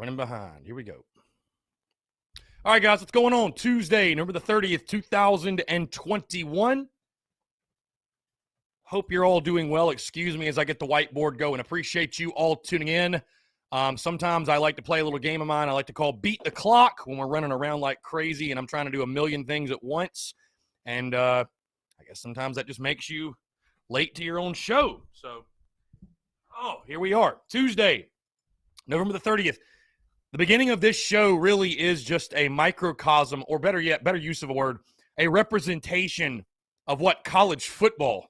Running behind. Here we go. All right, guys, what's going on? Tuesday, November the 30th, 2021. Hope you're all doing well. Excuse me as I get the whiteboard going. Appreciate you all tuning in. Sometimes I like to play a little game of mine I like to call Beat the Clock when we're running around like crazy and I'm trying to do a million things at once. And I guess sometimes that just makes you late to your own show. So, here we are. Tuesday, November the 30th. The beginning of this show really is just a microcosm, or better yet, better use of a word, a representation of what college football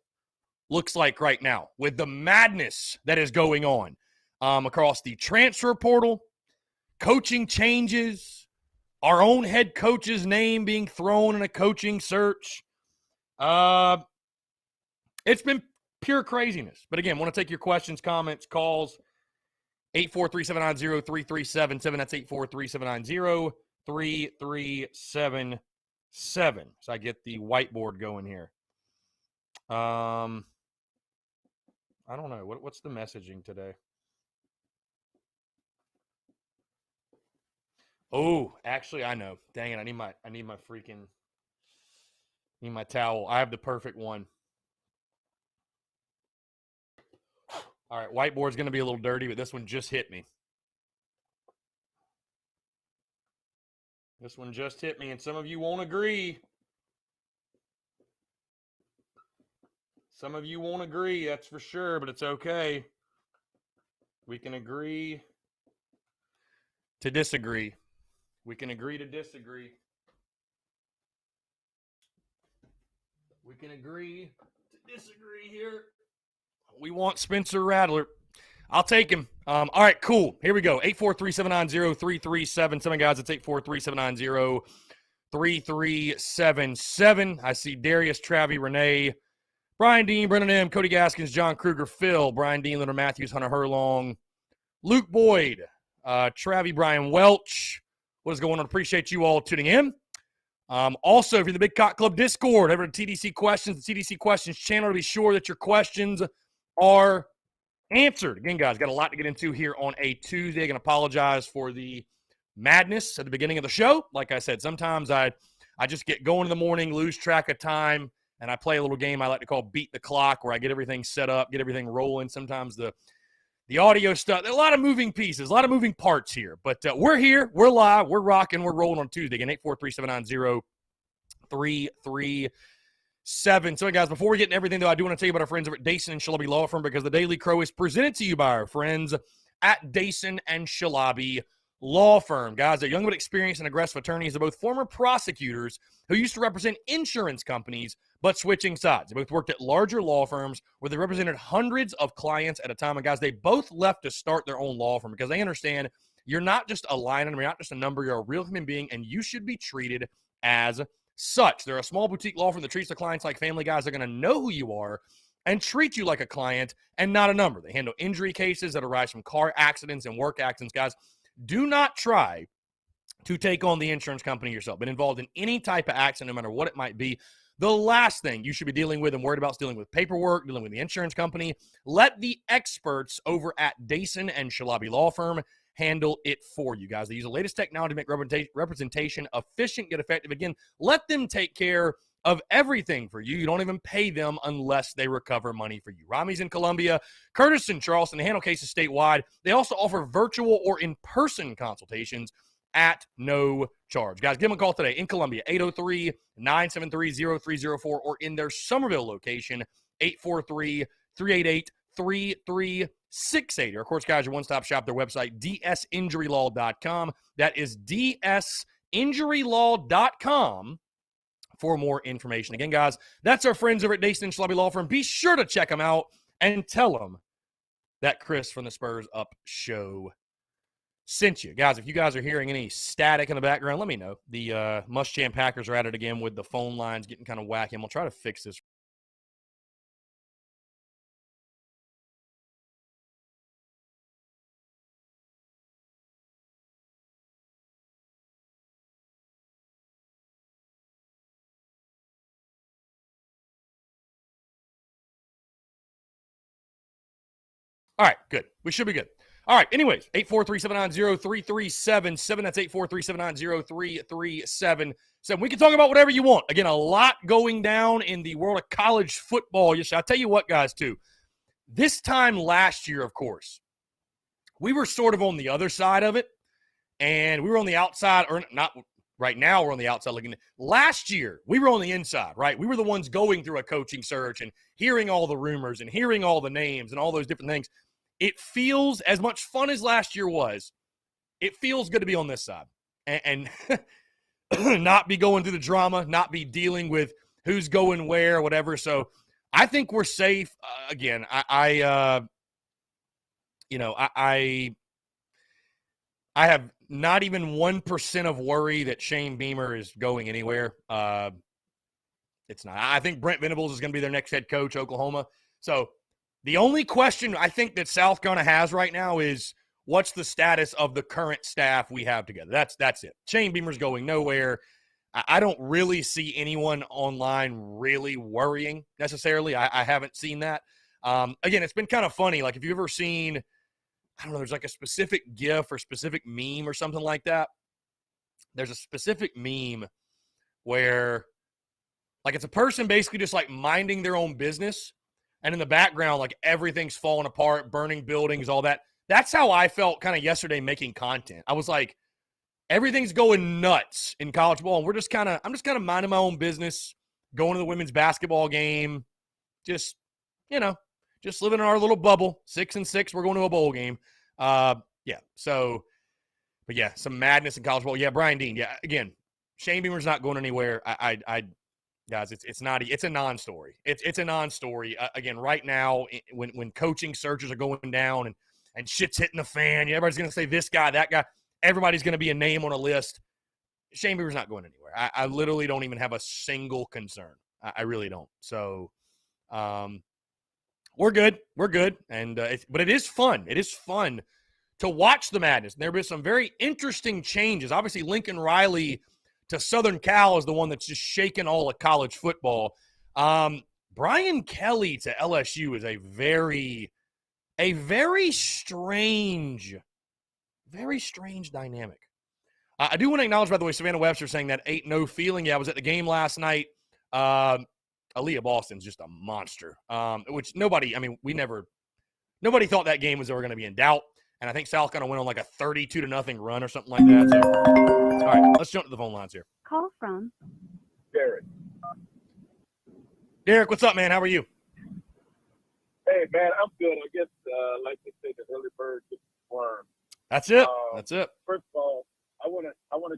looks like right now with the madness that is going on across the transfer portal, coaching changes, our own head coach's name being thrown in a coaching search. It's been pure craziness. But again, want to take your questions, comments, calls. 843-790-3377. That's 843-790-3377. So I get the whiteboard going here. I don't know. What's the messaging today? Oh, actually, I know. Dang it! I need my freaking towel. I have the perfect one. All right, whiteboard's going to be a little dirty, but this one just hit me. This one just hit me, and some of you won't agree. Some of you won't agree, that's for sure, but it's okay. We can agree to disagree. We can agree to disagree. We can agree to disagree here. We want Spencer Rattler. I'll take him. All right, cool. Here we go. 843-790-3377. Guys, it's 843-790-3377. I see Darius, Travi, Renee, Brian Dean, Brennan M., Cody Gaskins, John Kruger, Phil, Brian Dean, Leonard Matthews, Hunter Herlong, Luke Boyd, Travi, Brian Welch. What is going on? Appreciate you all tuning in. Also, if you're in the Big Cock Club Discord, over to TDC Questions, the TDC Questions channel, to be sure that your questions are answered. Again, guys, got a lot to get into here on a Tuesday. I can apologize for the madness at the beginning of the show. Like I said, sometimes I just get going in the morning, lose track of time, and I play a little game I like to call Beat the Clock, where I get everything set up, get everything rolling. Sometimes the audio stuff, a lot of moving pieces, a lot of moving parts here. But we're here, we're live, we're rocking, we're rolling on Tuesday. Again, 843-790-3377. So, guys, before we get into everything, though, I do want to tell you about our friends over at Dason and Shalabi Law Firm, because the Daily Crow is presented to you by our friends at Dason and Shalabi Law Firm. Guys, they're young but experienced and aggressive attorneys. They're both former prosecutors who used to represent insurance companies, but switching sides. They both worked at larger law firms where they represented hundreds of clients at a time. And, guys, they both left to start their own law firm because they understand you're not just a line item, you're not just a number, you're a real human being, and you should be treated as such. They're a small boutique law firm that treats their clients like family. Guys, they're going to know who you are and treat you like a client and not a number. They handle injury cases that arise from car accidents and work accidents. Guys, do not try to take on the insurance company yourself. Been involved in any type of accident, no matter what it might be. The last thing you should be dealing with and worried about is dealing with paperwork, dealing with the insurance company. Let the experts over at Dason and Shalabi Law Firm handle it for you, guys. They use the latest technology to make representation efficient yet effective. Again, let them take care of everything for you. You don't even pay them unless they recover money for you. Rami's in Columbia, Curtis in Charleston. They handle cases statewide. They also offer virtual or in-person consultations at no charge. Guys, give them a call today in Columbia, 803-973-0304, or in their Somerville location, 843-388-3368. Or, of course, guys, your one-stop shop, their website, dsinjurylaw.com. That is dsinjurylaw.com for more information. Again, guys, that's our friends over at Dason and Shalabi Law Firm. Be sure to check them out and tell them that Chris from the Spurs Up Show sent you. Guys, if you guys are hearing any static in the background, let me know. The Muschamp Packers are at it again with the phone lines getting kind of wacky, and we'll try to fix this. All right, good. We should be good. All right. Anyways, 843-790-3377. That's 843-790-3377. So we can talk about whatever you want. Again, a lot going down in the world of college football. Yes, I'll tell you what, guys, too. This time last year, of course, we were sort of on the other side of it, and we were on the outside, or not right now, we're on the outside looking. Last year, we were on the inside, right? We were the ones going through a coaching search and hearing all the rumors and hearing all the names and all those different things. It feels, as much fun as last year was, it feels good to be on this side and not be going through the drama, not be dealing with who's going where, whatever. So I think we're safe. Again, I have not even 1% of worry that Shane Beamer is going anywhere. It's not. I think Brent Venables is going to be their next head coach, Oklahoma. So the only question I think that South Carolina has right now is what's the status of the current staff we have together. That's it. Shane Beamer's going nowhere. I don't really see anyone online really worrying necessarily. I haven't seen that. Again, it's been kind of funny. Like if you've ever seen, I don't know, there's like a specific GIF or specific meme or something like that. There's a specific meme where like it's a person basically just like minding their own business. And in the background, like everything's falling apart, burning buildings, all that. That's how I felt kind of yesterday making content. I was like, everything's going nuts in college ball. And I'm just kind of minding my own business, going to the women's basketball game, just living in our little bubble. 6-6, we're going to a bowl game. So, but yeah, some madness in college ball. Yeah, Brian Dean. Yeah, again, Shane Beamer's not going anywhere. Guys, it's a non-story. It's a non-story. Again, right now, when coaching searches are going down and shit's hitting the fan, everybody's going to say this guy, that guy. Everybody's going to be a name on a list. Shane Beamer's not going anywhere. I literally don't even have a single concern. I really don't. So, we're good. We're good. And but it is fun. It is fun to watch the madness. And there have been some very interesting changes. Obviously, Lincoln Riley to Southern Cal is the one that's just shaking all of college football. Brian Kelly to LSU is a very strange dynamic. I do want to acknowledge, by the way, Savannah Webster saying that ain't no feeling. Yeah, I was at the game last night. Aaliyah Boston's just a monster, which nobody thought that game was ever going to be in doubt. And I think South Carolina went on like a 32-0 run or something like that. So, all right, let's jump to the phone lines here. Call from Derek. Derek, what's up, man? How are you? Hey, man, I'm good. I guess, like they say, the early bird gets the worm. That's it. That's it. First of all, I want to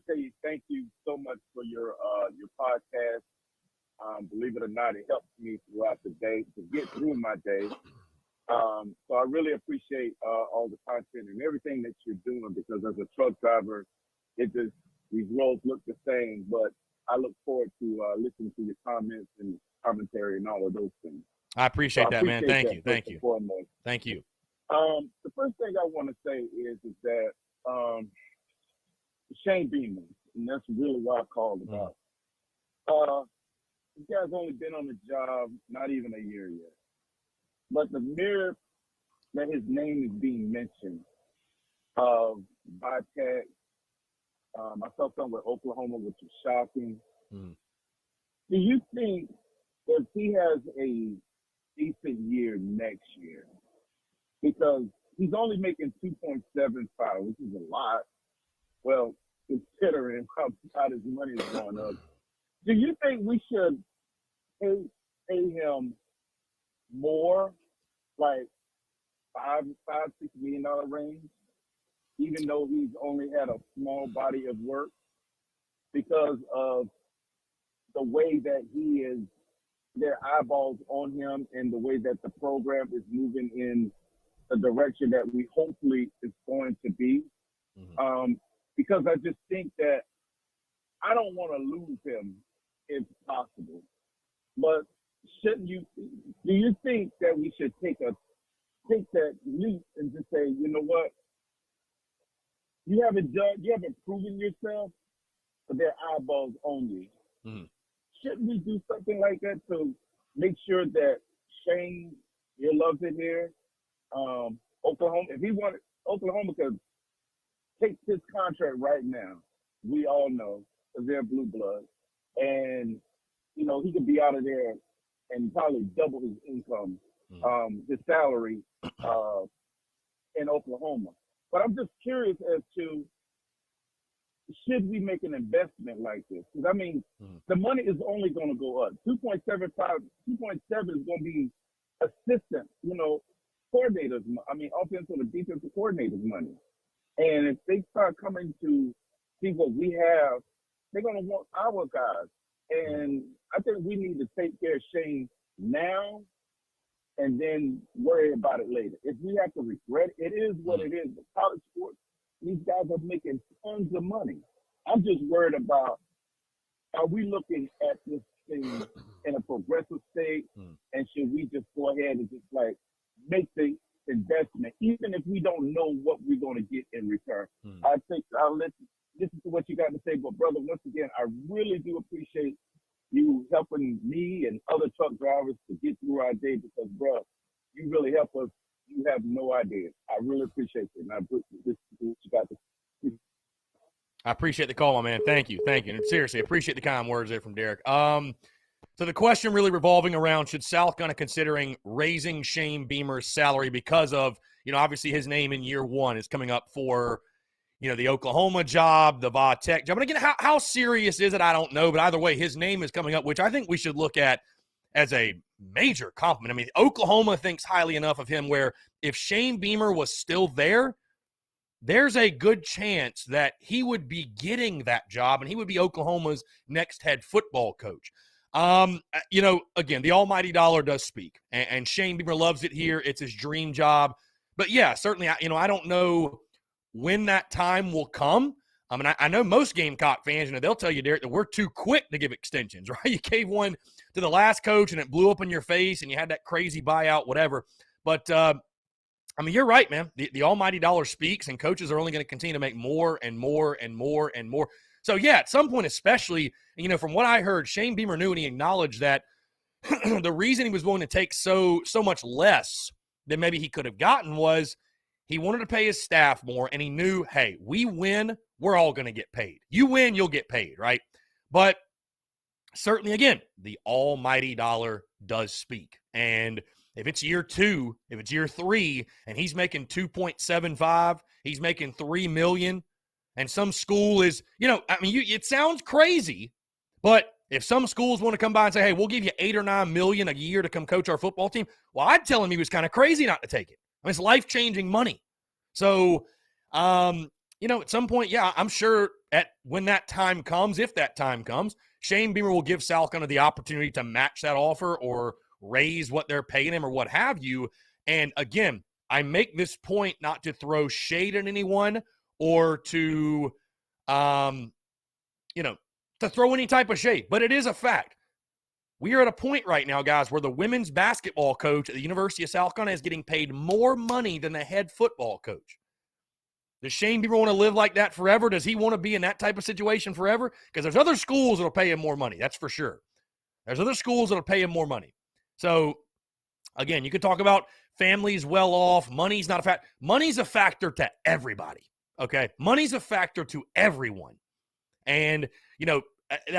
tell you thank you so much for your podcast. Believe it or not, it helps me throughout the day to get through my day. So I really appreciate all the content and everything that you're doing, because as a truck driver, these roads look the same, but I look forward to listening to your comments and commentary and all of those things. I appreciate that, man. Thank you. Thank you. Thank you. The first thing I want to say is that Shane Beamer, and that's really what I called about. This guy's only been on the job not even a year yet. But the mere that his name is being mentioned by Tech, I saw something with Oklahoma, which is shocking. Do you think if he has a decent year next year, because he's only making 2.75, which is a lot, well, considering how his money is going up, do you think we should pay him more, like $5-6 million range, even though he's only had a small body of work, because of the way that he is, their eyeballs on him, and the way that the program is moving in the direction that we hopefully is going to be? Because I just think that I don't want to lose him if possible. But do you think that we should take that leap and just say, you know what? You haven't proven yourself, but their eyeballs on you. Shouldn't we do something like that to make sure that Shane, you love it here, Oklahoma, if he wanted, Oklahoma could take his contract right now. We all know because they're blue blood, and he could be out of there and probably double his income, his salary in Oklahoma. But I'm just curious as to, should we make an investment like this? Because, I mean, the money is only going to go up. 2.7 is going to be assistant, coordinators, offensive or defensive coordinators money. And if they start coming to see what we have, they're going to want our guys. And I think we need to take care of Shane now and then worry about it later. If we have to regret it, it is what it is. The college sports, these guys are making tons of money. I'm just worried about, are we looking at this thing in a progressive state, and should we just go ahead and just make the investment, even if we don't know what we're going to get in return? I think I'll listen to what you got to say, but brother, once again, I really do appreciate you helping me and other truck drivers to get through our day, because, bro, you really help us. You have no idea. I really appreciate it. And I appreciate the call, my man. Thank you. And seriously, appreciate the kind words there from Derek. So the question really revolving around, should South Carolina considering raising Shane Beamer's salary because of, obviously his name in year one is coming up for, the Oklahoma job, the Va Tech job. And again, how serious is it? I don't know. But either way, his name is coming up, which I think we should look at as a major compliment. I mean, Oklahoma thinks highly enough of him where if Shane Beamer was still there, there's a good chance that he would be getting that job and he would be Oklahoma's next head football coach. Again, the almighty dollar does speak, and Shane Beamer loves it here. It's his dream job. But yeah, certainly, I don't know when that time will come. I know most Gamecock fans, they'll tell you, Derek, that we're too quick to give extensions, right? You gave one to the last coach and it blew up in your face and you had that crazy buyout, whatever. But, you're right, man. The almighty dollar speaks, and coaches are only going to continue to make more and more and more and more. So, yeah, at some point especially, from what I heard, Shane Beamer knew and he acknowledged that the reason he was willing to take so much less than maybe he could have gotten was he wanted to pay his staff more, and he knew, hey, we win, we're all going to get paid. You win, you'll get paid, right? But certainly, again, the almighty dollar does speak. And if it's year 2, if it's year 3, and he's making 2.75, he's making $3 million, and some school is, it sounds crazy, but if some schools want to come by and say, hey, we'll give you $8 or $9 million a year to come coach our football team, well, I'd tell him he was kind of crazy not to take it. It's life-changing money. So, at some point, yeah, I'm sure when that time comes, if that time comes, Shane Beamer will give South Carolina the opportunity to match that offer or raise what they're paying him or what have you. And again, I make this point not to throw shade at anyone or to, to throw any type of shade, but it is a fact. We are at a point right now, guys, where the women's basketball coach at the University of South Carolina is getting paid more money than the head football coach. Does Shane Beamer want to live like that forever? Does he want to be in that type of situation forever? Because there's other schools that will pay him more money, that's for sure. There's other schools that will pay him more money. So, again, you could talk about families well off. Money's not a factor. Money's a factor to everybody, okay? Money's a factor to everyone. And,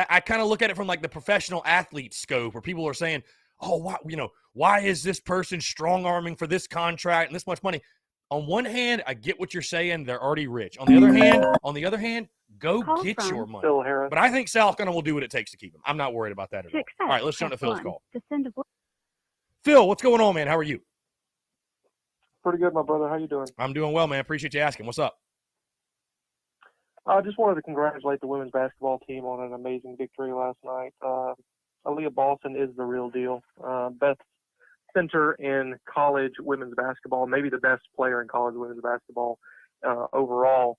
I kind of look at it from like the professional athlete scope where people are saying, oh, why is this person strong-arming for this contract and this much money? On one hand, I get what you're saying. They're already rich. On the other hand, go get your money. But I think South Carolina will do what it takes to keep him. I'm not worried about that at all. All right, let's jump to Phil's call. Phil, what's going on, man? How are you? Pretty good, my brother. How you doing? I'm doing well, man. Appreciate you asking. What's up? I just wanted to congratulate the women's basketball team on an amazing victory last night. Aaliyah Balson is the real deal. Best center in college women's basketball, maybe the best player in college women's basketball overall.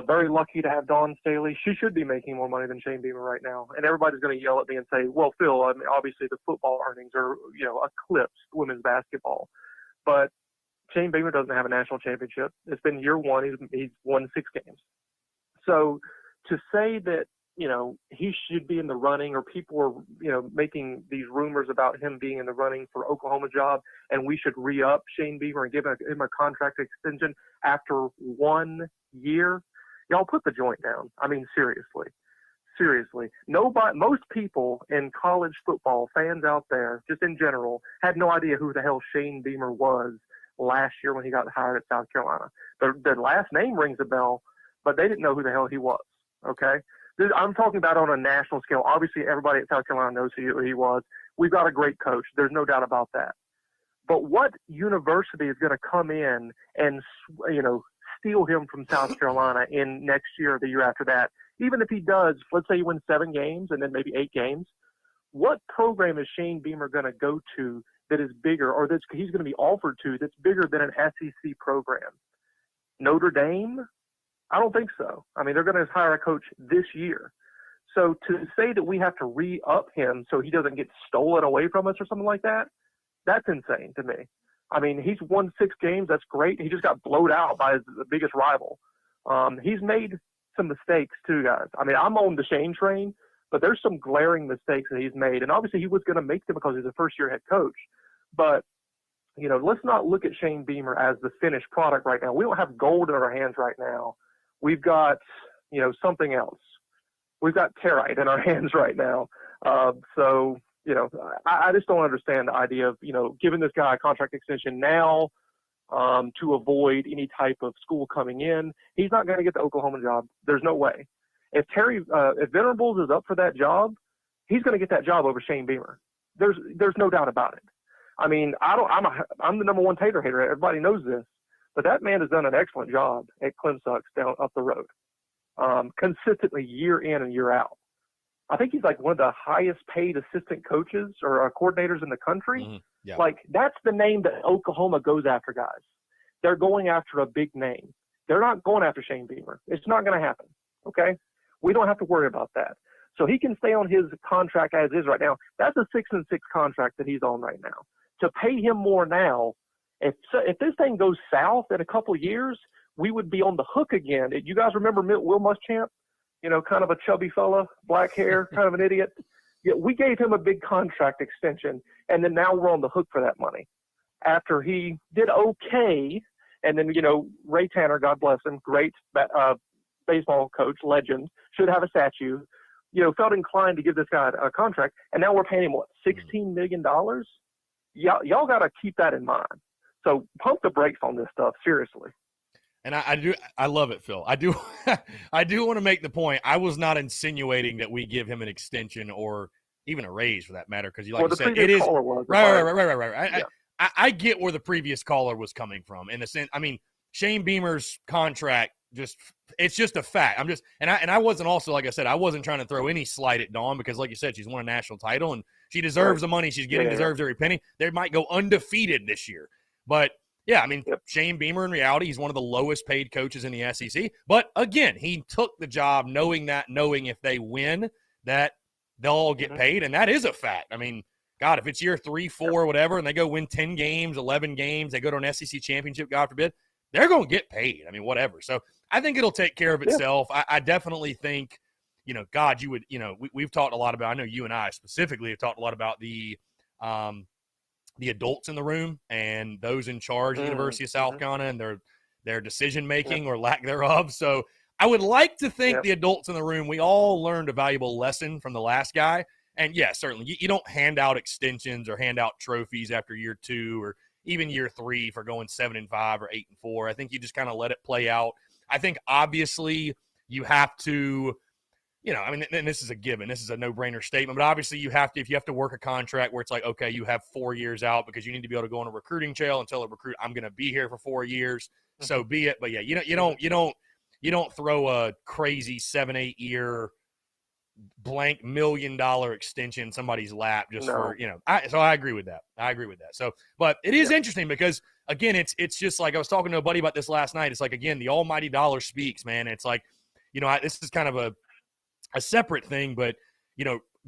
Very lucky to have Dawn Staley. She should be making more money than Shane Beamer right now. And everybody's going to yell at me and say, well, Phil, obviously the football earnings are, eclipsed women's basketball. But Shane Beamer doesn't have a national championship. It's been year one. He's won 6 games. So to say that he should be in the running, or people are, making these rumors about him being in the running for Oklahoma job, and we should re-up Shane Beamer and give him a contract extension after 1 year. Y'all put the joint down. I mean, seriously. Most people in college football, fans out there, just in general, had no idea who the hell Shane Beamer was last year when he got hired at South Carolina. The last name rings a bell, but they didn't know who the hell he was. Okay? I'm talking about on a national scale. Obviously, everybody at South Carolina knows who he was. We've got a great coach. There's no doubt about that. But what university is going to come in and, steal him from South Carolina in next year or the year after that? Even if he does, let's say he wins 7 games and then maybe 8 games, what program is Shane Beamer going to go to that is bigger, or that he's going to be offered to that's bigger than an SEC program? Notre Dame? I don't think so. I mean, they're going to hire a coach this year. So to say that we have to re-up him so he doesn't get stolen away from us or something like that, that's insane to me. I mean, he's won 6 games. That's great. He just got blowed out by the biggest rival. He's made some mistakes too, guys. I mean, I'm on the Shane train, but there's some glaring mistakes that he's made. And obviously he was going to make them because he's a first-year head coach. But, let's not look at Shane Beamer as the finished product right now. We don't have gold in our hands right now. We've got, something else. We've got territe in our hands right now. I just don't understand the idea of, giving this guy a contract extension now to avoid any type of school coming in. He's not going to get the Oklahoma job. There's no way. If Venables is up for that job, he's going to get that job over Shane Beamer. There's no doubt about it. I mean, I'm the number one Tater hater. Everybody knows this. But that man has done an excellent job at Clemson down up the road, consistently year in and year out. I think he's like one of the highest paid assistant coaches or coordinators in the country. Mm-hmm. Yeah. Like, that's the name that Oklahoma goes after, guys. They're going after a big name. They're not going after Shane Beamer. It's not going to happen. Okay? We don't have to worry about that. So he can stay on his contract as is right now. That's a 6-6 contract that he's on right now. To pay him more now, if this thing goes south in a couple of years, we would be on the hook again. You guys remember Will Muschamp? Kind of a chubby fella, black hair, kind of an idiot. Yeah, we gave him a big contract extension, and then now we're on the hook for that money. After he did okay, and then, Ray Tanner, God bless him, great baseball coach, legend, should have a statue, felt inclined to give this guy a contract, and now we're paying him, $16 million? Y'all got to keep that in mind. So pump the brakes on this stuff, seriously. And I love it, Phil. I do want to make the point. I was not insinuating that we give him an extension or even a raise for that matter, because you said, it is right. I get where the previous caller was coming from in the sense. I mean, Shane Beamer's contract it's just a fact. I wasn't also, like I said, I wasn't trying to throw any slight at Dawn because, like you said, she's won a national title and she deserves the money she's getting, deserves every penny. They might go undefeated this year, but. Yeah, I mean, Shane Beamer, in reality, he's one of the lowest paid coaches in the SEC. But, again, he took the job knowing if they win that they'll all get paid, and that is a fact. I mean, God, if it's year 3, 4, whatever, and they go win 10 games, 11 games, they go to an SEC championship, God forbid, they're going to get paid. I mean, whatever. So I think it'll take care of itself. I definitely think, God, you would, we've talked a lot about, I know you and I specifically have talked a lot about the adults in the room and those in charge of the University of South Carolina and their decision-making or lack thereof. So I would like to think the adults in the room, we all learned a valuable lesson from the last guy. And, yeah, certainly you don't hand out extensions or hand out trophies after year 2 or even year 3 for going 7-5 or 8-4. I think you just kind of let it play out. I think, obviously, you have to – and this is a given. This is a no-brainer statement. But obviously, if you have to work a contract where it's like, okay, you have 4 years out because you need to be able to go on a recruiting trail and tell a recruit, I'm going to be here for 4 years. So be it. But yeah, you don't throw a crazy 7-8 year blank $1 million extension in somebody's lap just for. So I agree with that. So, but it is interesting because again, it's just like I was talking to a buddy about this last night. It's like, again, the almighty dollar speaks, man. It's like, this is kind of a separate thing, but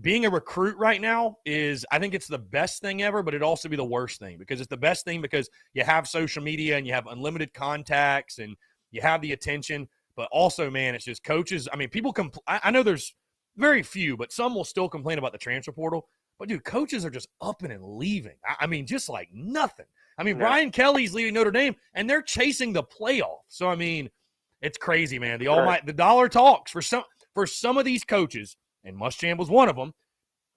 being a recruit right now I think it's the best thing ever, but it'd also be the worst thing because it's the best thing because you have social media and you have unlimited contacts and you have the attention, but also, man, it's just coaches. I mean, people I know there's very few, but some will still complain about the transfer portal. But, dude, coaches are just upping and leaving. I mean, just like nothing. I mean, Yeah. Brian Kelly's leaving Notre Dame, and they're chasing the playoff. So, I mean, it's crazy, man. The dollar talks for some of these coaches, and Muschamp was one of them.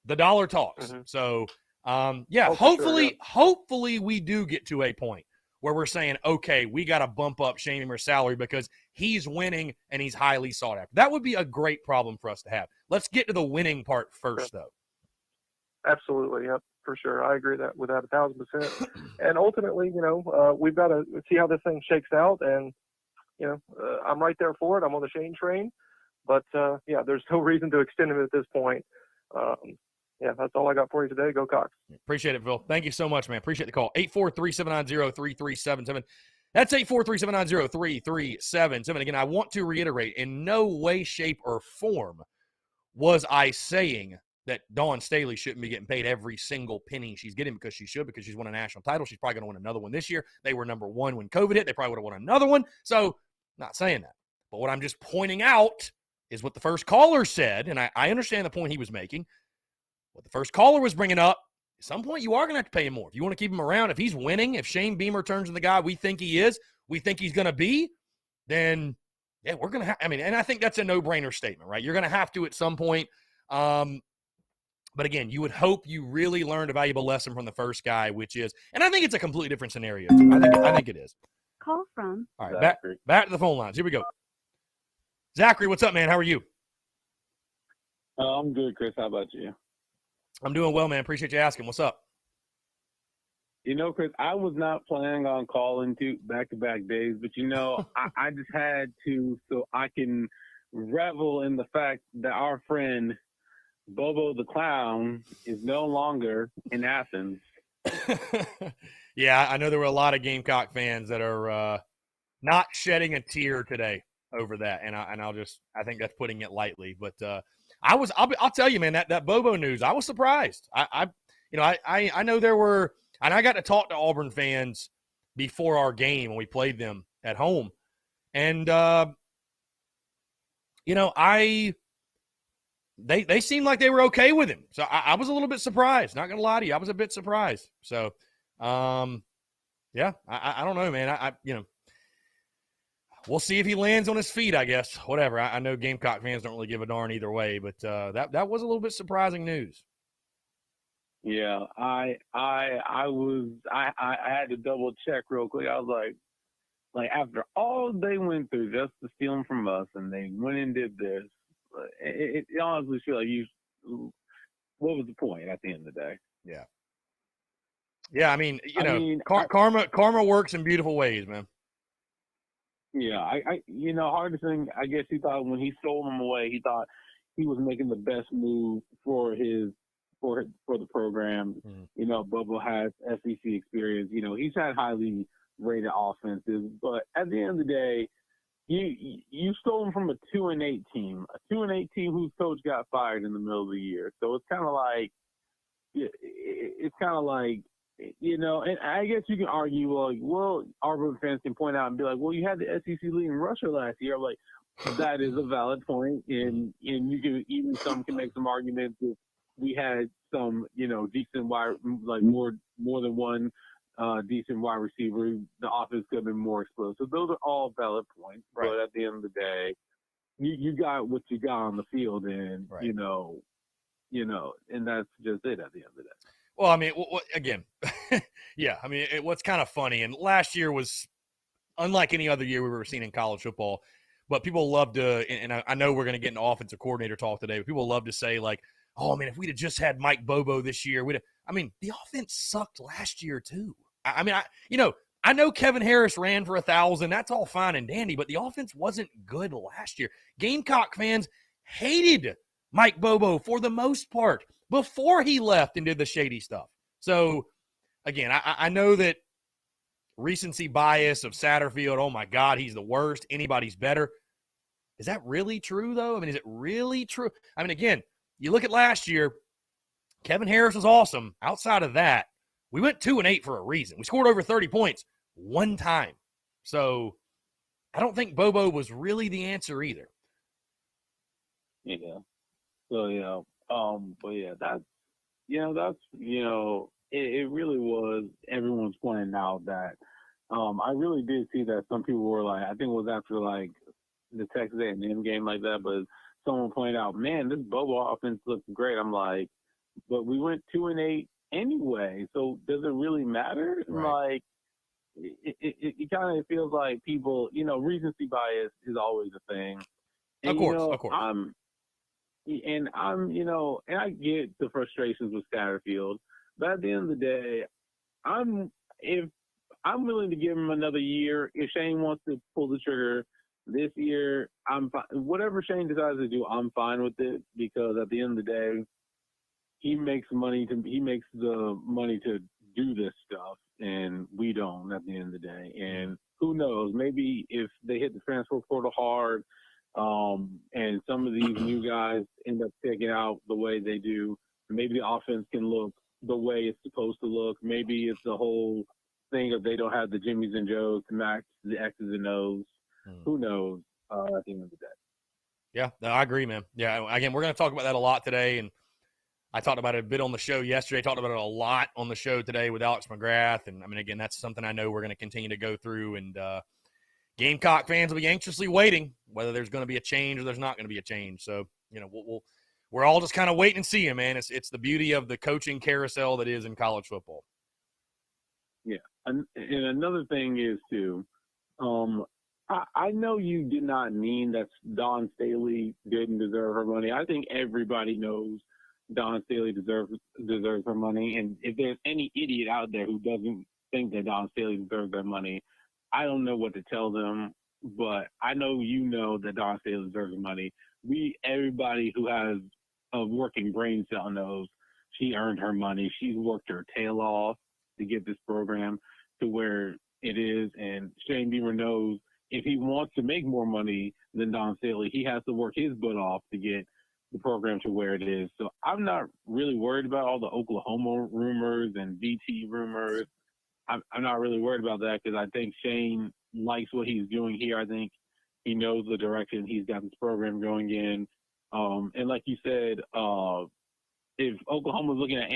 The dollar talks. Mm-hmm. So, hopefully we do get to a point where we're saying, okay, we got to bump up Shane Beamer's salary because he's winning and he's highly sought after. That would be a great problem for us to have. Let's get to the winning part first, though. Absolutely, yep, for sure. I agree with that 1,000%. And ultimately, we've got to see how this thing shakes out. And I'm right there for it. I'm on the Shane train. But there's no reason to extend him at this point. That's all I got for you today. Go Cox. Appreciate it, Phil. Thank you so much, man. Appreciate the call. 843-790-3377. That's 843-790-3377. Again, I want to reiterate, in no way, shape, or form was I saying that Dawn Staley shouldn't be getting paid every single penny she's getting, because she should, because she's won a national title. She's probably going to win another one this year. They were number one when COVID hit. They probably would have won another one. So, not saying that. But what I'm just pointing out is what the first caller said, and I understand the point he was making. What the first caller was bringing up, at some point you are going to have to pay him more. If you want to keep him around, if he's winning, if Shane Beamer turns into the guy we think he is, we think he's going to be, then, we're going to have – and I think that's a no-brainer statement, right? You're going to have to at some point. But again, you would hope you really learned a valuable lesson from the first guy, which is – and I think it's a completely different scenario, too. I think it is. Call from All right, back to the phone lines. Here we go. Zachary, what's up, man? How are you? I'm good, Chris. How about you? I'm doing well, man. Appreciate you asking. What's up? Chris, I was not planning on calling back-to-back days, but, I just had to so I can revel in the fact that our friend Bobo the Clown is no longer in Athens. Yeah, I know there were a lot of Gamecock fans that are not shedding a tear today over that, and I think that's putting it lightly. But I'll tell you, man, that Bobo news, I was surprised. I know there were, and I got to talk to Auburn fans before our game when we played them at home, and they seemed like they were okay with him. So I was a little bit surprised. Not gonna lie to you, I was a bit surprised. So, I don't know, man. We'll see if he lands on his feet, I guess. Whatever. I know Gamecock fans don't really give a darn either way, but that was a little bit surprising news. Yeah, I had to double check real quick. I was like after all they went through just to steal him from us, and they went and did this. It honestly feel like what was the point at the end of the day? Yeah. Yeah, karma works in beautiful ways, man. Yeah, hardest thing, I guess he thought when he stole him away, he thought he was making the best move for the program. Mm. Bobo has SEC experience. He's had highly rated offenses, but at the end of the day, you stole him from a 2-8 team, whose coach got fired in the middle of the year. So it's kind of like, and I guess you can argue, well, Auburn fans can point out and be like, well, you had the SEC lead in rusher last year. I'm like, that is a valid point, and you can some can make some arguments if we had some, decent wide, like more than one decent wide receiver, the offense could have been more explosive. Those are all valid points, right. But at the end of the day, you got what you got on the field, and right. And that's just it at the end of the day. Well, again, yeah. What's kind of funny, and last year was unlike any other year we've ever seen in college football. But people love to, and I know we're going to get into offensive coordinator talk today, but people love to say, like, oh, man, if we'd have just had Mike Bobo this year, the offense sucked last year too. I know Kevin Harris ran for 1,000. That's all fine and dandy, but the offense wasn't good last year. Gamecock fans hated Mike Bobo for the most part before he left and did the shady stuff. So, again, I know that recency bias of Satterfield, oh, my God, he's the worst. Anybody's better. Is that really true, though? Is it really true? Again, you look at last year, Kevin Harris was awesome. Outside of that, we went 2-8 for a reason. We scored over 30 points one time. So I don't think Bobo was really the answer either. Yeah. So yeah, but yeah, it really was. Everyone's pointing out that I really did see that some people were like, I think it was after like the Texas A&M game like that, but someone pointed out, man, this Bobo offense looks great. I'm like, but we went 2-8 anyway, so does it really matter? Right. Like, it kind of feels like people, recency bias is always a thing. And, Of course. and I get the frustrations with Satterfield, but at the end of the day, I'm willing to give him another year. If Shane wants to pull the trigger this year, I'm fine. Whatever Shane decides to do, I'm fine with it, because at the end of the day, he makes the money to do this stuff, and we don't at the end of the day. And who knows? Maybe if they hit the transfer portal hard, and some of these new guys end up taking out the way they do, maybe the offense can look the way it's supposed to look. Maybe it's the whole thing of they don't have the Jimmies and Joes to match the X's and O's. Who knows at the end of the day. Yeah, no, I agree, man. Yeah, again, we're going to talk about that a lot today, and I talked about it a bit on the show yesterday. Talked about it a lot on the show today with Alex McGrath, and I mean, again, that's something I know we're going to continue to go through, and Gamecock fans will be anxiously waiting whether there's going to be a change or there's not going to be a change. So, we're all just kind of waiting and seeing, man. It's the beauty of the coaching carousel that is in college football. Yeah, and another thing is too, I know you did not mean that Dawn Staley didn't deserve her money. I think everybody knows Dawn Staley deserves her money, and if there's any idiot out there who doesn't think that Dawn Staley deserves their money, I don't know what to tell them, but I know that Dawn Staley deserves her money. Everybody who has a working brain cell knows she earned her money. She's worked her tail off to get this program to where it is, and Shane Beamer knows if he wants to make more money than Dawn Staley, he has to work his butt off to get the program to where it is. So I'm not really worried about all the Oklahoma rumors and VT rumors. I'm not really worried about that, because I think Shane likes what he's doing here. I think he knows the direction he's got this program going in. And like you said, if Oklahoma's looking at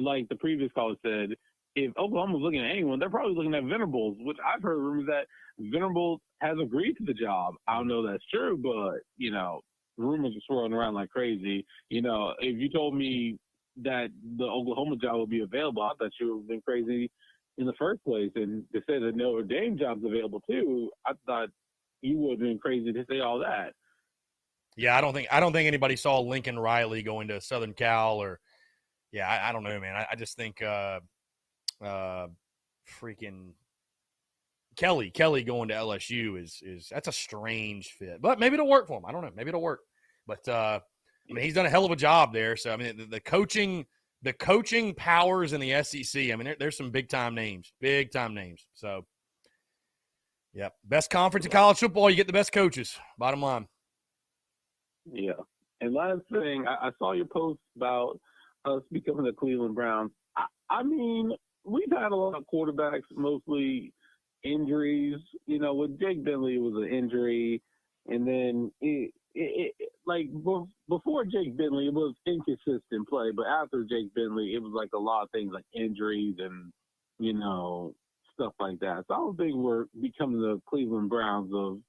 like the previous caller said, if Oklahoma's looking at anyone, they're probably looking at Venables, which I've heard rumors that Venables has agreed to the job. I don't know if that's true, but, rumors are swirling around like crazy. If you told me that the Oklahoma job would be available, I thought you would have been crazy in the first place. And to say the Notre Dame job's available too, I thought you would have been crazy to say all that. Yeah, I don't think anybody saw Lincoln Riley going to Southern Cal, or I don't know, man. I just think freaking Kelly going to LSU is that's a strange fit, but maybe it'll work for him. I don't know, maybe it'll work. But I mean, he's done a hell of a job there. So I mean, the coaching powers in the SEC. I mean, there's some big time names. So yeah, best conference in college football. You get the best coaches. Bottom line. Yeah. And last thing, I saw your post about us becoming the Cleveland Browns. I mean, we've had a lot of quarterbacks, mostly injuries. With Jake Bentley, it was an injury. And then, before Jake Bentley, it was inconsistent play. But after Jake Bentley, it was like a lot of things like injuries and, stuff like that. So I don't think we're becoming the Cleveland Browns of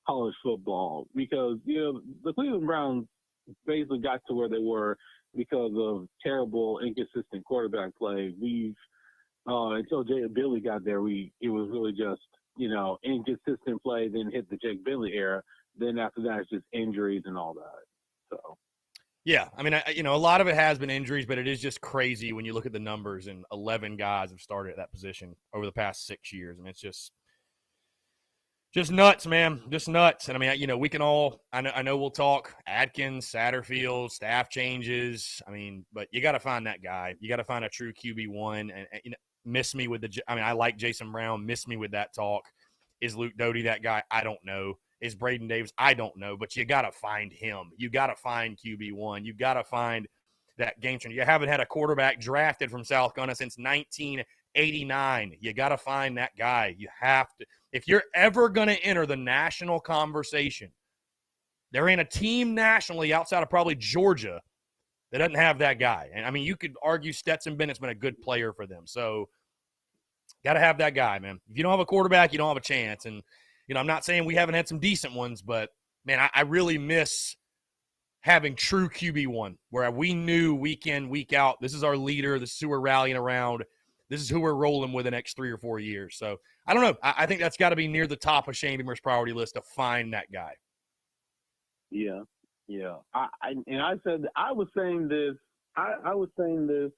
college football, because the Cleveland Browns basically got to where they were because of terrible, inconsistent quarterback play. Until Jake Bentley got there, it was really just inconsistent play. Then hit the Jake Bentley era. Then after that, it's just injuries and all that. So. Yeah, I mean, a lot of it has been injuries, but it is just crazy when you look at the numbers, and 11 guys have started at that position over the past 6 years. I mean, it's just nuts, man. Just nuts. And I mean, we can all – I know we'll talk Adkins, Satterfield, staff changes. I mean, but you got to find that guy. You got to find a true QB1. And miss me with I like Jason Brown. Miss me with that talk. Is Luke Doty that guy? I don't know. Is Braden Davis? I don't know. But you got to find him. You got to find QB1. You got to find that game changer. You haven't had a quarterback drafted from South Carolina since 1989. You got to find that guy. You have to. If you're ever going to enter the national conversation, there ain't a team nationally outside of probably Georgia that doesn't have that guy. And I mean, you could argue Stetson Bennett's been a good player for them. So got to have that guy, man. If you don't have a quarterback, you don't have a chance. And, I'm not saying we haven't had some decent ones, but, man, I really miss having true QB1 where we knew week in, week out, this is our leader. This is who we're rallying around. This is who we're rolling with the next 3 or 4 years. So I don't know. I think that's got to be near the top of Shane Beamer's priority list to find that guy. Yeah. I was saying this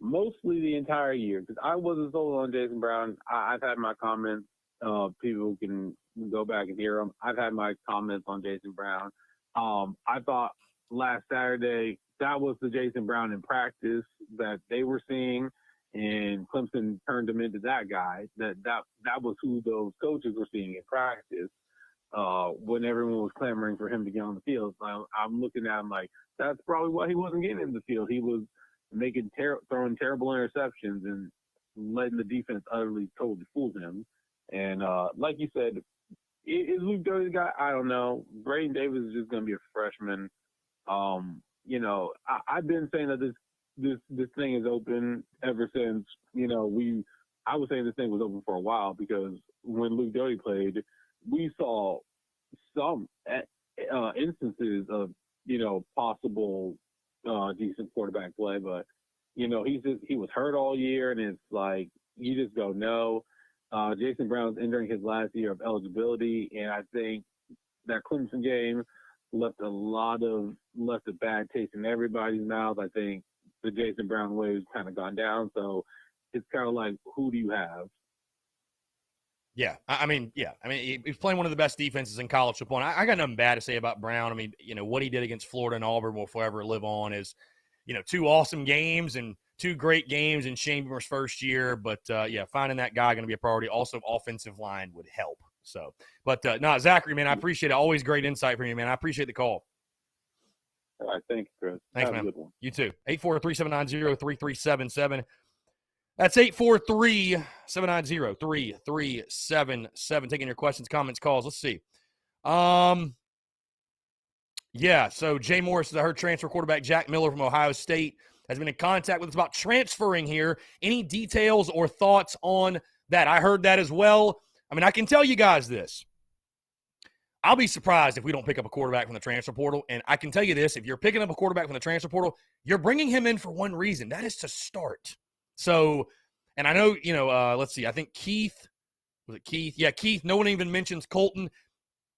mostly the entire year because I wasn't sold on Jason Brown. I've had my comments. People can go back and hear them. I've had my comments on Jason Brown. I thought last Saturday that was the Jason Brown in practice that they were seeing, and Clemson turned him into that guy. That was who those coaches were seeing in practice. When everyone was clamoring for him to get on the field, I'm looking at him like that's probably why he wasn't getting in the field. He was throwing terrible interceptions and letting the defense utterly totally fool him. And like you said, is Luke Doty the guy? I don't know. Braden Davis is just going to be a freshman. I've been saying that this thing is open ever since I was saying this thing was open for a while because when Luke Doty played, we saw some instances of, possible decent quarterback play, but, he was hurt all year, and it's like you just go, no. Jason Brown's entering his last year of eligibility, and I think that Clemson game left a bad taste in everybody's mouth. I think the Jason Brown wave's kind of gone down, so it's kind of like, who do you have? Yeah. He's playing one of the best defenses in college football. And I got nothing bad to say about Brown. I mean, what he did against Florida and Auburn will forever live on as, 2 awesome games and 2 great games in Shane Beamer's first year. But, finding that guy going to be a priority. Also, offensive line would help. So, but, Zachary, man, I appreciate it. Always great insight from you, man. I appreciate the call. All right. Thank you, Chris. Thanks, Have man. a good one. You too. 843-790-3377. That's 843-790-3377. Taking your questions, comments, calls. Let's see. So Jay Morris, I heard transfer quarterback Jack Miller from Ohio State has been in contact with us about transferring here. Any details or thoughts on that? I heard that as well. I mean, I can tell you guys this. I'll be surprised if we don't pick up a quarterback from the transfer portal. And I can tell you this, if you're picking up a quarterback from the transfer portal, you're bringing him in for one reason. That is to start. So, and I know, let's see, I think Keith, was it Keith? Yeah, Keith, no one even mentions Colton.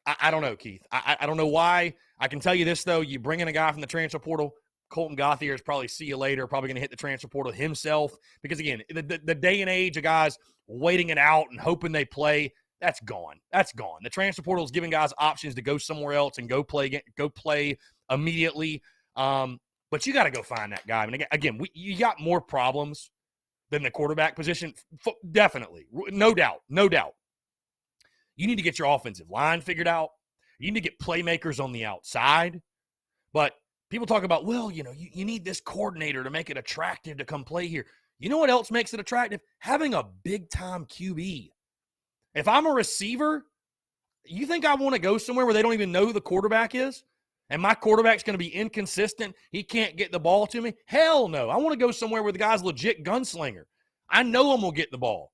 I don't know, Keith. I don't know why. I can tell you this, though. You bring in a guy from the transfer portal, Colton Gauthier is probably see you later, probably going to hit the transfer portal himself. Because, again, the day and age of guys waiting it out and hoping they play, that's gone. That's gone. The transfer portal is giving guys options to go somewhere else and go play immediately. But you got to go find that guy. I mean, again, you got more problems than the quarterback position. Definitely. No doubt. You need to get your offensive line figured out. You need to get playmakers on the outside. But people talk about, well, you need this coordinator to make it attractive to come play here. You know what else makes it attractive? Having a big-time QB. If I'm a receiver, you think I want to go somewhere where they don't even know who the quarterback is? And my quarterback's going to be inconsistent? He can't get the ball to me? Hell no. I want to go somewhere where the guy's legit gunslinger. I know I'm going to get the ball.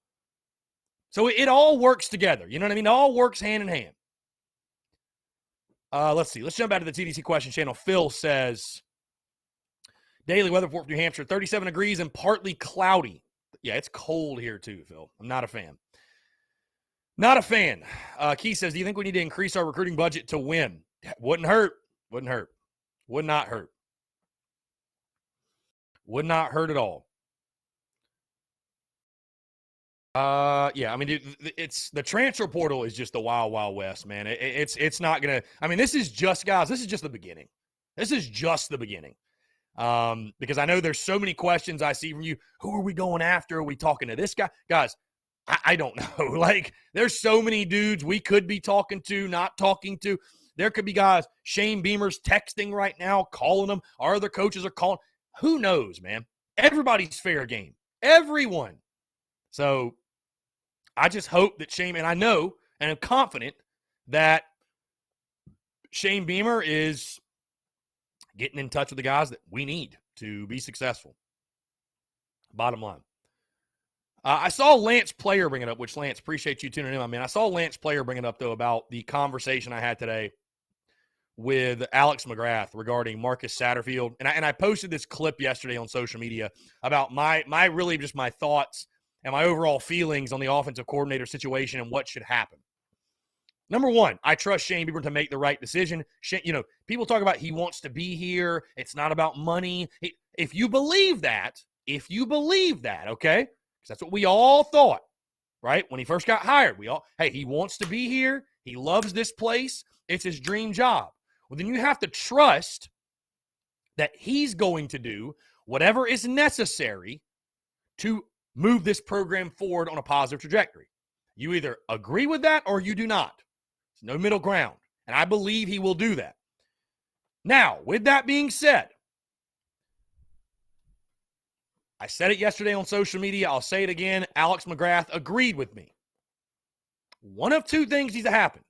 So it all works together. You know what I mean? It all works hand in hand. Let's see. Let's jump back to the TDC question channel. Phil says, daily weather report for New Hampshire, 37 degrees and partly cloudy. Yeah, it's cold here too, Phil. I'm not a fan. Not a fan. Keith says, do you think we need to increase our recruiting budget to win? Wouldn't hurt. Wouldn't hurt. Would not hurt. Would not hurt at all. I mean, dude, it's the transfer portal is just the wild, wild west, man. It's not gonna. I mean, this is just guys. This is just the beginning. This is just the beginning. Because I know there's so many questions I see from you. Who are we going after? Are we talking to this guy? Guys, I don't know. Like, there's so many dudes we could be talking to, not talking to. There could be guys, Shane Beamer's texting right now, calling them. Our other coaches are calling. Who knows, man? Everybody's fair game. Everyone. So I just hope that Shane, and I know and I'm confident that Shane Beamer is getting in touch with the guys that we need to be successful. Bottom line. I saw Lance Player bring it up, which, Lance, appreciate you tuning in, my man. I saw Lance Player bring it up, though, about the conversation I had today with Alex McGrath regarding Marcus Satterfield. And I posted this clip yesterday on social media about my really just my thoughts and my overall feelings on the offensive coordinator situation and what should happen. Number one, I trust Shane Beamer to make the right decision. People talk about he wants to be here. It's not about money. If you believe that, okay, because that's what we all thought, right? When he first got hired, he wants to be here. He loves this place. It's his dream job. Well, then you have to trust that he's going to do whatever is necessary to move this program forward on a positive trajectory. You either agree with that or you do not. There's no middle ground. And I believe he will do that. Now, with that being said, I said it yesterday on social media. I'll say it again. Alex McGrath agreed with me. One of two things needs to happen.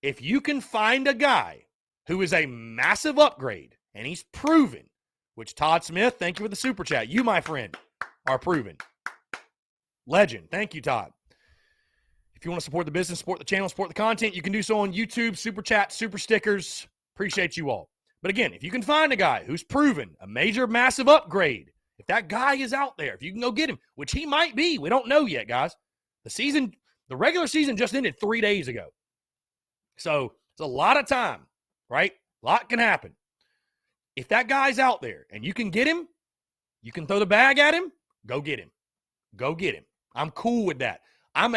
If you can find a guy who is a massive upgrade and he's proven, which Todd Smith, thank you for the super chat. You, my friend, are proven. Legend. Thank you, Todd. If you want to support the business, support the channel, support the content, you can do so on YouTube, super chat, super stickers. Appreciate you all. But again, if you can find a guy who's proven a major, massive upgrade, if that guy is out there, if you can go get him, which he might be, we don't know yet, guys. The regular season just ended 3 days ago. So it's a lot of time, right? A lot can happen. If that guy's out there and you can get him, you can throw the bag at him, go get him. Go get him. I'm cool with that. I'm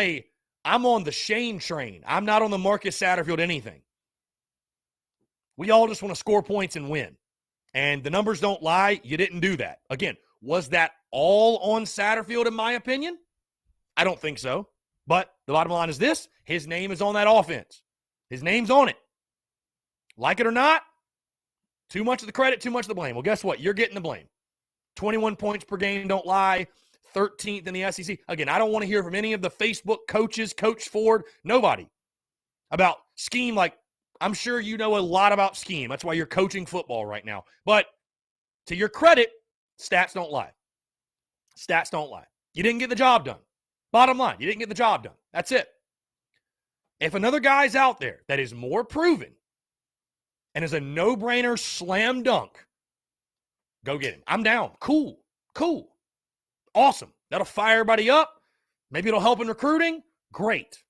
on the Shane train. I'm not on the Marcus Satterfield anything. We all just want to score points and win. And the numbers don't lie. You didn't do that. Again, was that all on Satterfield in my opinion? I don't think so. But the bottom line is this. His name is on that offense. His name's on it. Like it or not, too much of the credit, too much of the blame. Well, guess what? You're getting the blame. 21 points per game, don't lie. 13th in the SEC. Again, I don't want to hear from any of the Facebook coaches, Coach Ford, nobody, about scheme. Like, I'm sure you know a lot about scheme. That's why you're coaching football right now. But to your credit, stats don't lie. Stats don't lie. You didn't get the job done. Bottom line, you didn't get the job done. That's it. If another guy's out there that is more proven and is a no-brainer slam dunk, go get him. I'm down. Cool. Awesome. That'll fire everybody up. Maybe it'll help in recruiting. Great.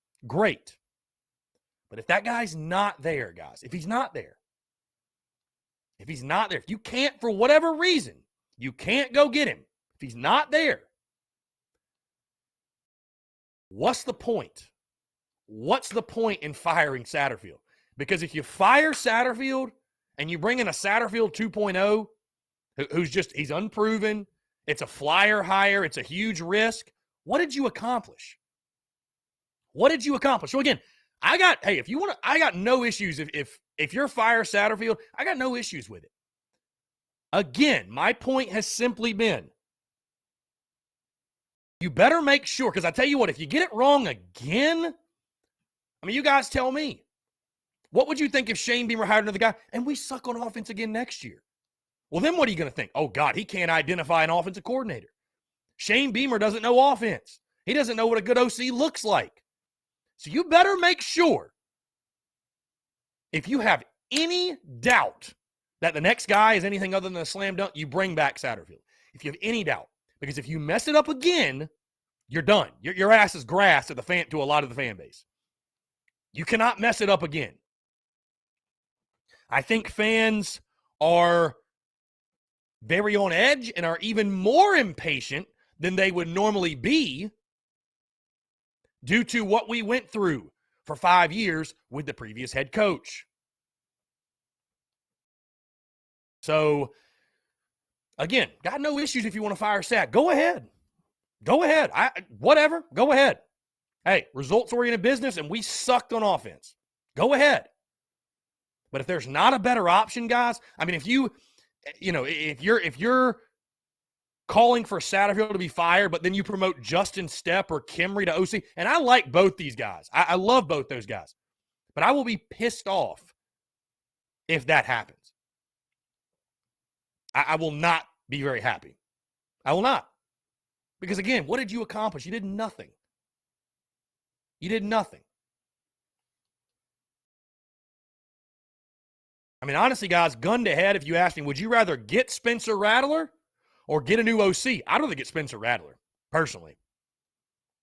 But if that guy's not there, guys, if he's not there, if you can't, for whatever reason, you can't go get him. If he's not there, what's the point? What's the point in firing Satterfield? Because if you fire Satterfield and you bring in a Satterfield 2.0, he's unproven, it's a flyer hire, it's a huge risk. What did you accomplish? So again, I got no issues if you're fire Satterfield, I got no issues with it. Again, my point has simply been, you better make sure, because I tell you what, if you get it wrong again, I mean, you guys tell me. What would you think if Shane Beamer hired another guy and we suck on offense again next year? Well, then what are you going to think? Oh, God, he can't identify an offensive coordinator. Shane Beamer doesn't know offense. He doesn't know what a good OC looks like. So you better make sure, if you have any doubt that the next guy is anything other than a slam dunk, you bring back Satterfield. If you have any doubt. Because if you mess it up again, you're done. Your ass is grass to a lot of the fan base. You cannot mess it up again. I think fans are very on edge and are even more impatient than they would normally be due to what we went through for 5 years with the previous head coach. So, again, got no issues if you want to fire Sat. Go ahead. Go ahead. Whatever. Go ahead. Hey, results-oriented business, and we sucked on offense. Go ahead. But if there's not a better option, guys, I mean, if you're calling for Satterfield to be fired, but then you promote Justin Stepp or Kimry to OC, and I like both these guys. I love both those guys. But I will be pissed off if that happens. I will not be very happy. I will not. Because, again, what did you accomplish? You did nothing. You did nothing. I mean, honestly, guys, gun to head, if you ask me, would you rather get Spencer Rattler or get a new OC? I'd rather get Spencer Rattler, personally.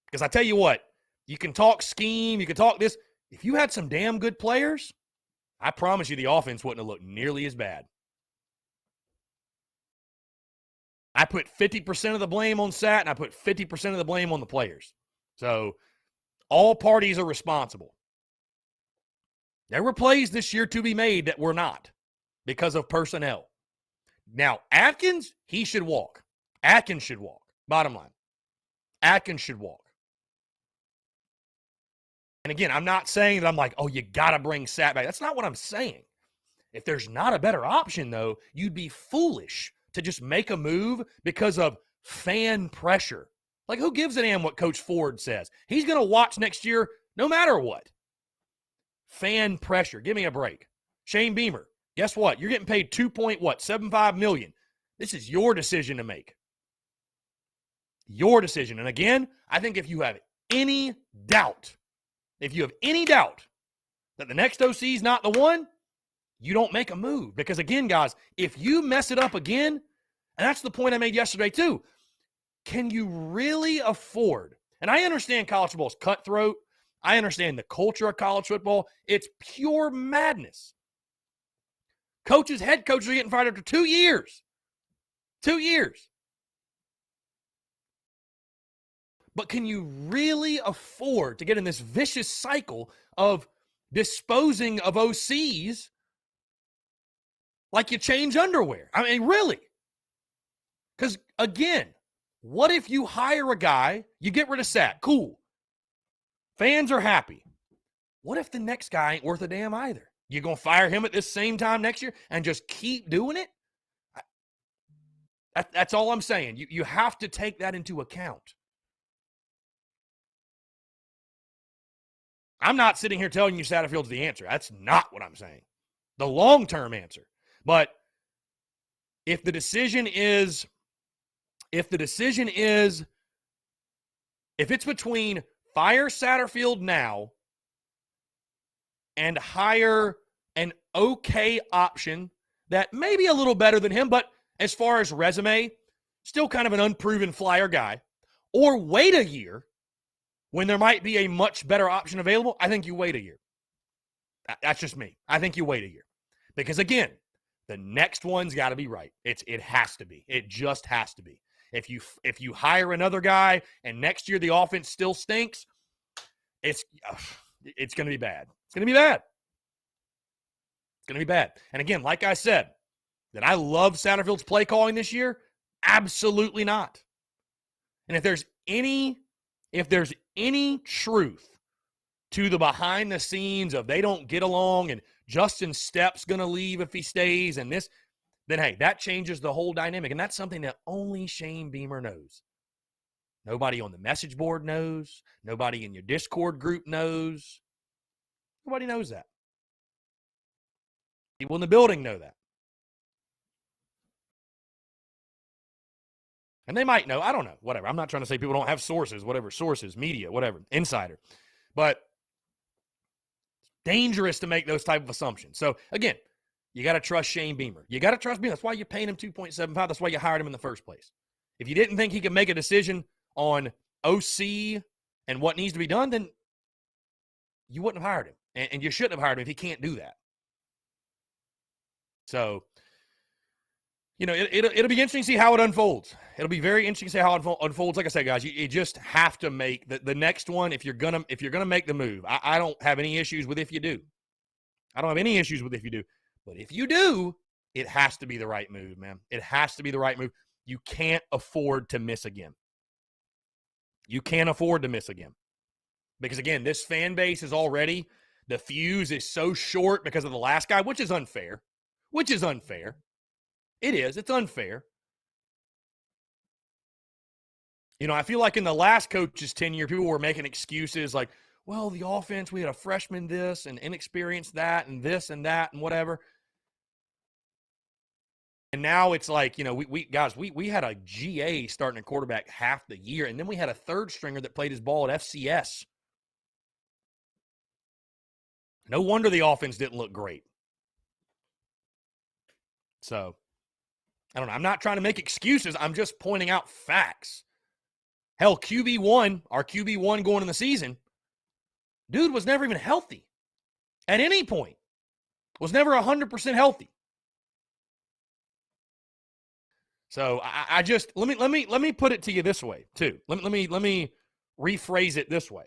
Because I tell you what, you can talk scheme, you can talk this. If you had some damn good players, I promise you the offense wouldn't have looked nearly as bad. I put 50% of the blame on Sat, and I put 50% of the blame on the players. So all parties are responsible. There were plays this year to be made that were not because of personnel. Now, Atkins, he should walk. Atkins should walk. Bottom line. Atkins should walk. And again, I'm not saying that I'm like, oh, you got to bring Sat back. That's not what I'm saying. If there's not a better option, though, you'd be foolish to just make a move because of fan pressure. Like, who gives a damn what Coach Ford says? He's going to watch next year no matter what. Fan pressure. Give me a break. Shane Beamer, guess what? You're getting paid $2.75 million. This is your decision to make. Your decision. And again, I think if you have any doubt that the next OC is not the one, you don't make a move. Because again, guys, if you mess it up again, and that's the point I made yesterday too, can you really afford? And I understand college football is cutthroat. I understand the culture of college football. It's pure madness. Head coaches are getting fired after 2 years. 2 years. But can you really afford to get in this vicious cycle of disposing of OCs like you change underwear? I mean, really? Because, again, what if you hire a guy, you get rid of Sat? Cool. Fans are happy. What if the next guy ain't worth a damn either? You going to fire him at this same time next year and just keep doing it? That's all I'm saying. You have to take that into account. I'm not sitting here telling you Satterfield's the answer. That's not what I'm saying. The long-term answer. But if the decision is, if it's between fire Satterfield now and hire an okay option that may be a little better than him, but as far as resume, still kind of an unproven flyer guy, or wait a year when there might be a much better option available, I think you wait a year. That's just me. I think you wait a year. Because again, the next one's got to be right. It has to be. It just has to be. If you hire another guy and next year the offense still stinks, it's going to be bad. It's going to be bad. It's going to be bad. And again, like I said, that I love Satterfield's play calling this year? Absolutely not. And if there's any truth to the behind the scenes of they don't get along and Justin Stepp's going to leave if he stays and this, then hey, that changes the whole dynamic. And that's something that only Shane Beamer knows. Nobody on the message board knows. Nobody in your Discord group knows. Nobody knows that. People in the building know that. And they might know. I don't know. Whatever. I'm not trying to say people don't have sources, whatever. Sources, media, whatever. Insider. But it's dangerous to make those type of assumptions. So, again, you got to trust Shane Beamer. You got to trust Beamer. That's why you're paying him $2.75. That's why you hired him in the first place. If you didn't think he could make a decision on OC and what needs to be done, then you wouldn't have hired him. And you shouldn't have hired him if he can't do that. So, you know, it'll be interesting to see how it unfolds. It'll be very interesting to see how it unfolds. Like I said, guys, you just have to make the next one if you're gonna make the move. I don't have any issues with if you do. I don't have any issues with if you do. But if you do, it has to be the right move, man. It has to be the right move. You can't afford to miss again. You can't afford to miss again. Because, again, this fan base is already, the fuse is so short because of the last guy, which is unfair. It is. It's unfair. You know, I feel like in the last coach's tenure, people were making excuses like, well, the offense, we had a freshman this and inexperienced that and this and that and whatever. And now it's like, you know, we had a GA starting at quarterback half the year, and then we had a third stringer that played his ball at FCS. No wonder the offense didn't look great. So, I don't know. I'm not trying to make excuses. I'm just pointing out facts. Hell, QB1, our QB1 going in the season, dude was never even healthy at any point. Was never 100% healthy. So I just let me put it to you this way too. Let me rephrase it this way.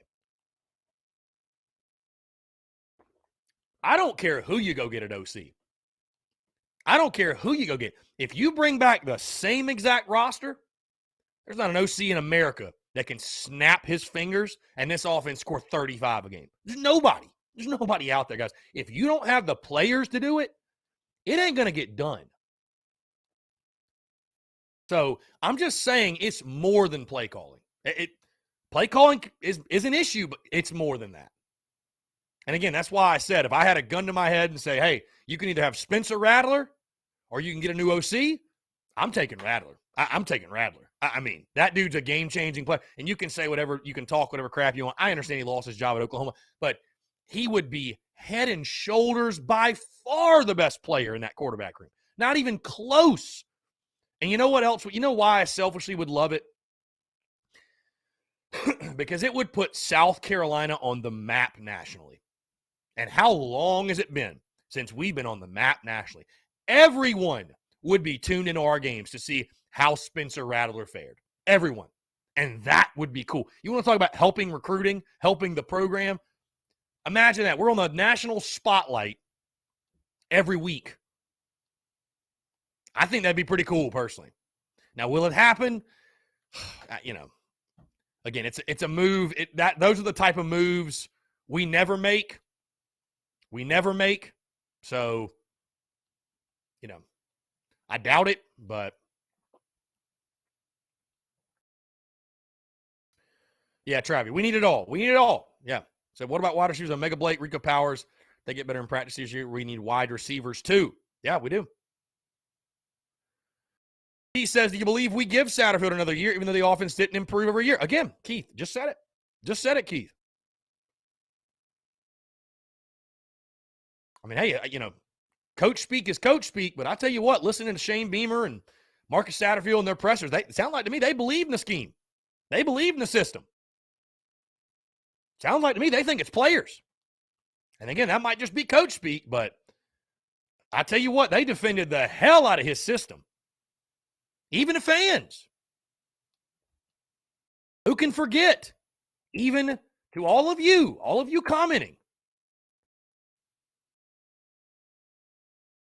I don't care who you go get at OC. I don't care who you go get. If you bring back the same exact roster, there's not an OC in America that can snap his fingers and this offense score 35 a game. There's nobody. There's nobody out there, guys. If you don't have the players to do it, it ain't going to get done. So I'm just saying it's more than play calling. Play calling is an issue, but it's more than that. And again, that's why I said if I had a gun to my head and say, hey, you can either have Spencer Rattler or you can get a new OC, I'm taking Rattler. I'm taking Rattler. I mean, that dude's a game-changing player. And you can say whatever, you can talk whatever crap you want. I understand he lost his job at Oklahoma, but he would be head and shoulders by far the best player in that quarterback room. Not even close. And you know what else? You know why I selfishly would love it? Because it would put South Carolina on the map nationally. And how long has it been since we've been on the map nationally? Everyone would be tuned into our games to see how Spencer Rattler fared. Everyone. And that would be cool. You want to talk about helping recruiting, helping the program? Imagine that. We're on the national spotlight every week. I think that'd be pretty cool, personally. Now, will it happen? You know, again, it's a move. Those are the type of moves we never make. We never make. So, you know, I doubt it, but yeah, Travis, we need it all. We need it all. Yeah. So what about wide receivers? Omega Blake, Rico Powers, they get better in practice this year. We need wide receivers too. Yeah, we do. He says, do you believe we give Satterfield another year, even though the offense didn't improve every year? Again, Keith, just said it. Just said it, Keith. I mean, hey, you know, coach speak is coach speak, but I tell you what, listening to Shane Beamer and Marcus Satterfield and their pressers, they sound like to me they believe in the scheme. They believe in the system. Sounds like to me they think it's players. And again, that might just be coach speak, but I tell you what, they defended the hell out of his system. Even the fans. Who can forget? Even to all of you commenting.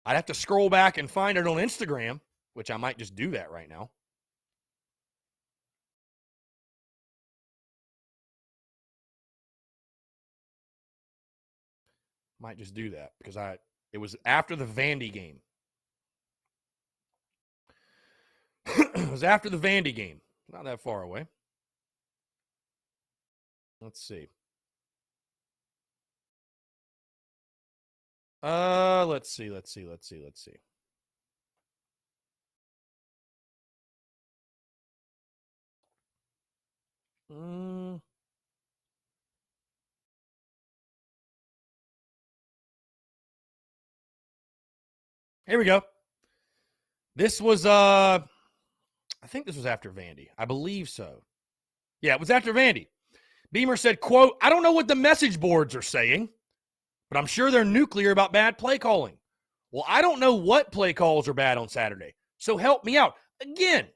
I'd have to scroll back and find it on Instagram, which I might just do that right now. Might just do that because it was after the Vandy game. It was after the Vandy game. Not that far away. Let's see. Let's see. Here we go. This was I think this was after Vandy. I believe so. Yeah, it was after Vandy. Beamer said, quote, I don't know what the message boards are saying, but I'm sure they're nuclear about bad play calling. Well, I don't know what play calls are bad on Saturday, so help me out. Again,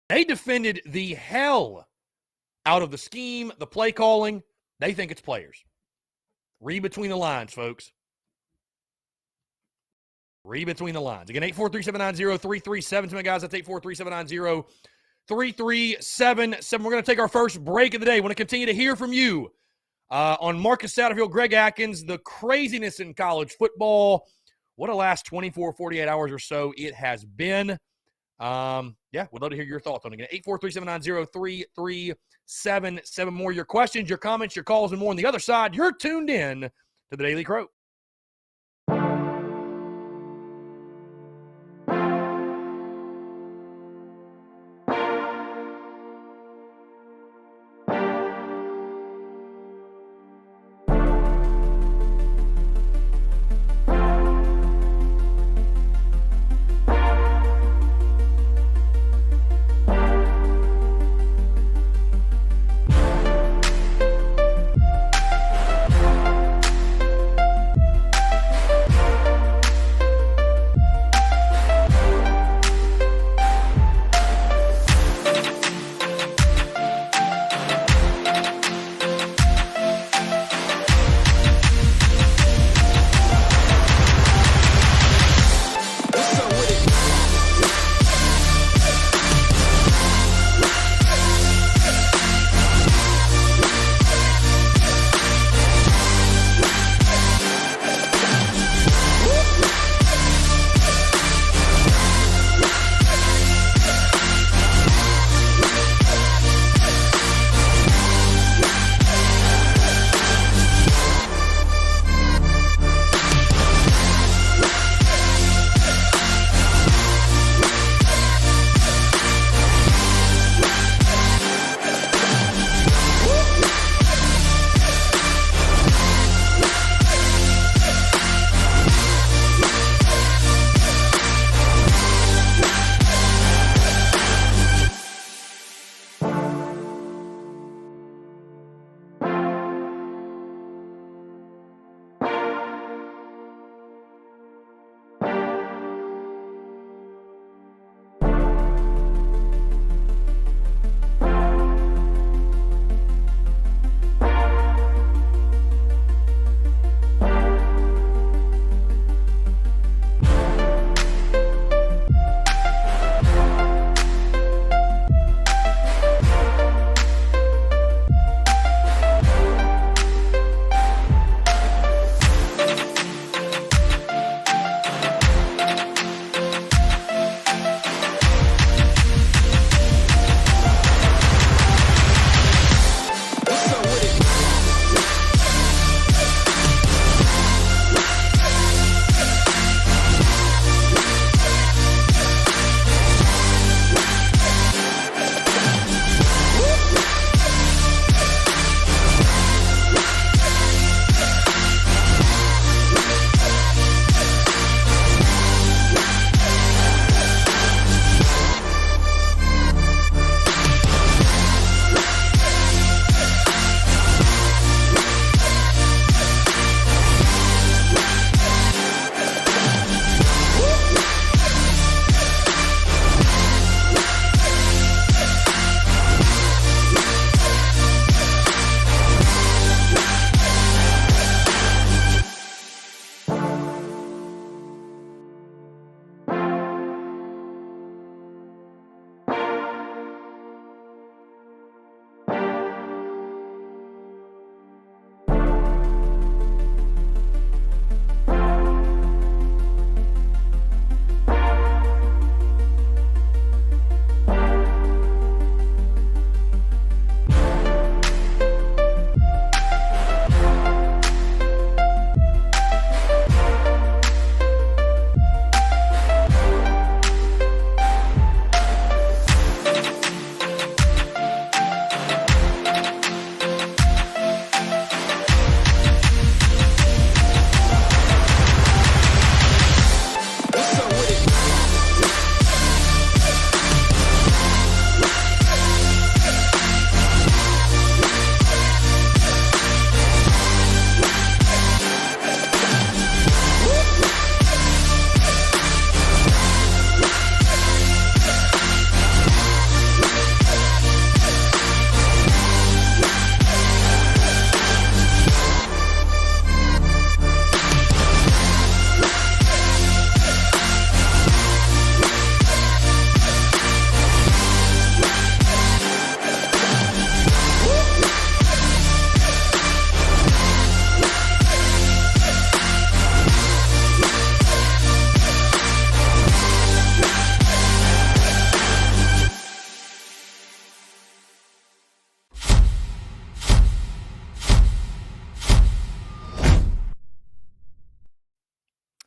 they defended the hell out of the scheme, the play calling. They think it's players. Read between the lines, folks. Read between the lines. Again, 843-790-3377. Guys, that's 843-790-3377. We're going to take our first break of the day. I want to continue to hear from you on Marcus Satterfield, Greg Atkins, the craziness in college football. What a last 24, 48 hours or so it has been. Yeah, we'd love to hear your thoughts on it. Again, 843-790-3377. More your questions, your comments, your calls, and more on the other side. You're tuned in to the Daily Crow.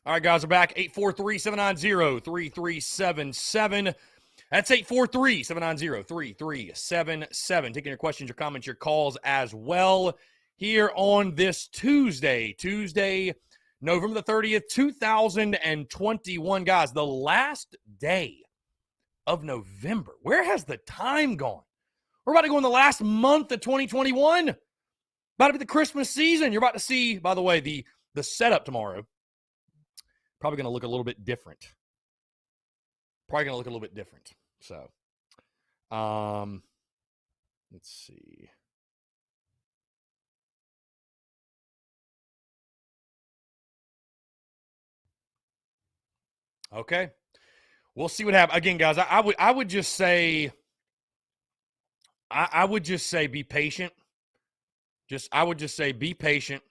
All right, guys, we're back. 843-790-3377. That's 843-790-3377. Taking your questions, your comments, your calls as well here on this Tuesday, November the 30th, 2021. Guys, the last day of November. Where has the time gone? We're about to go in the last month of 2021. About to be the Christmas season. You're about to see, by the way, the setup tomorrow. Probably going to look a little bit different. So, let's see. Okay. We'll see what happens. Again, guys, I would just say be patient. I would just say be patient.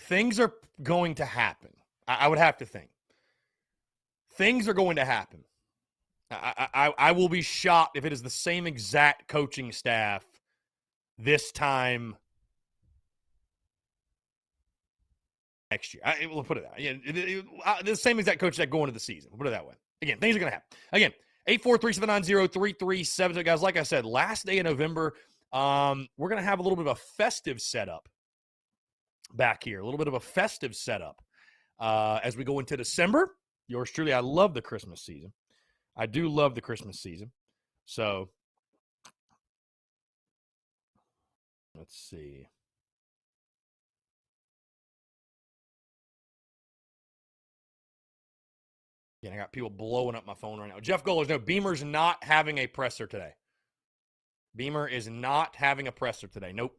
Things are going to happen. I would have to think. Things are going to happen. I will be shocked if it is the same exact coaching staff this time next year. We'll put it that way. The same exact coach that going into the season. We'll put it that way. Again, things are going to happen. Again, 843-790-3377. Guys, like I said, last day of November, we're going to have a little bit of a festive setup back here. A little bit of a festive setup as we go into December. Yours truly, I love the Christmas season. I do love the Christmas season. So, let's see. Yeah, I got people blowing up my phone right now. Jeff Golders, no, Beamer's not having a presser today. Beamer is not having a presser today. Nope.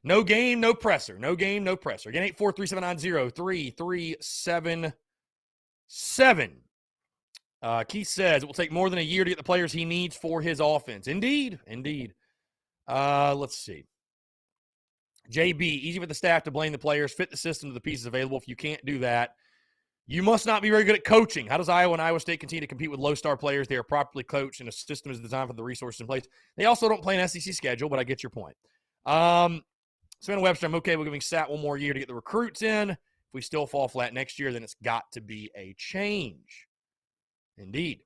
No game, no presser. No game, no presser. Again, 843-790-3377. Keith says it will take more than a year to get the players he needs for his offense. Indeed. Let's see. JB, easy for the staff to blame the players. Fit the system to the pieces available. If you can't do that, you must not be very good at coaching. How does Iowa and Iowa State continue to compete with low-star players? They are properly coached, and a system is designed for the resources in place. They also don't play an SEC schedule, but I get your point. Savannah Webster, I'm okay with giving Sat one more year to get the recruits in. If we still fall flat next year, then it's got to be a change. Indeed.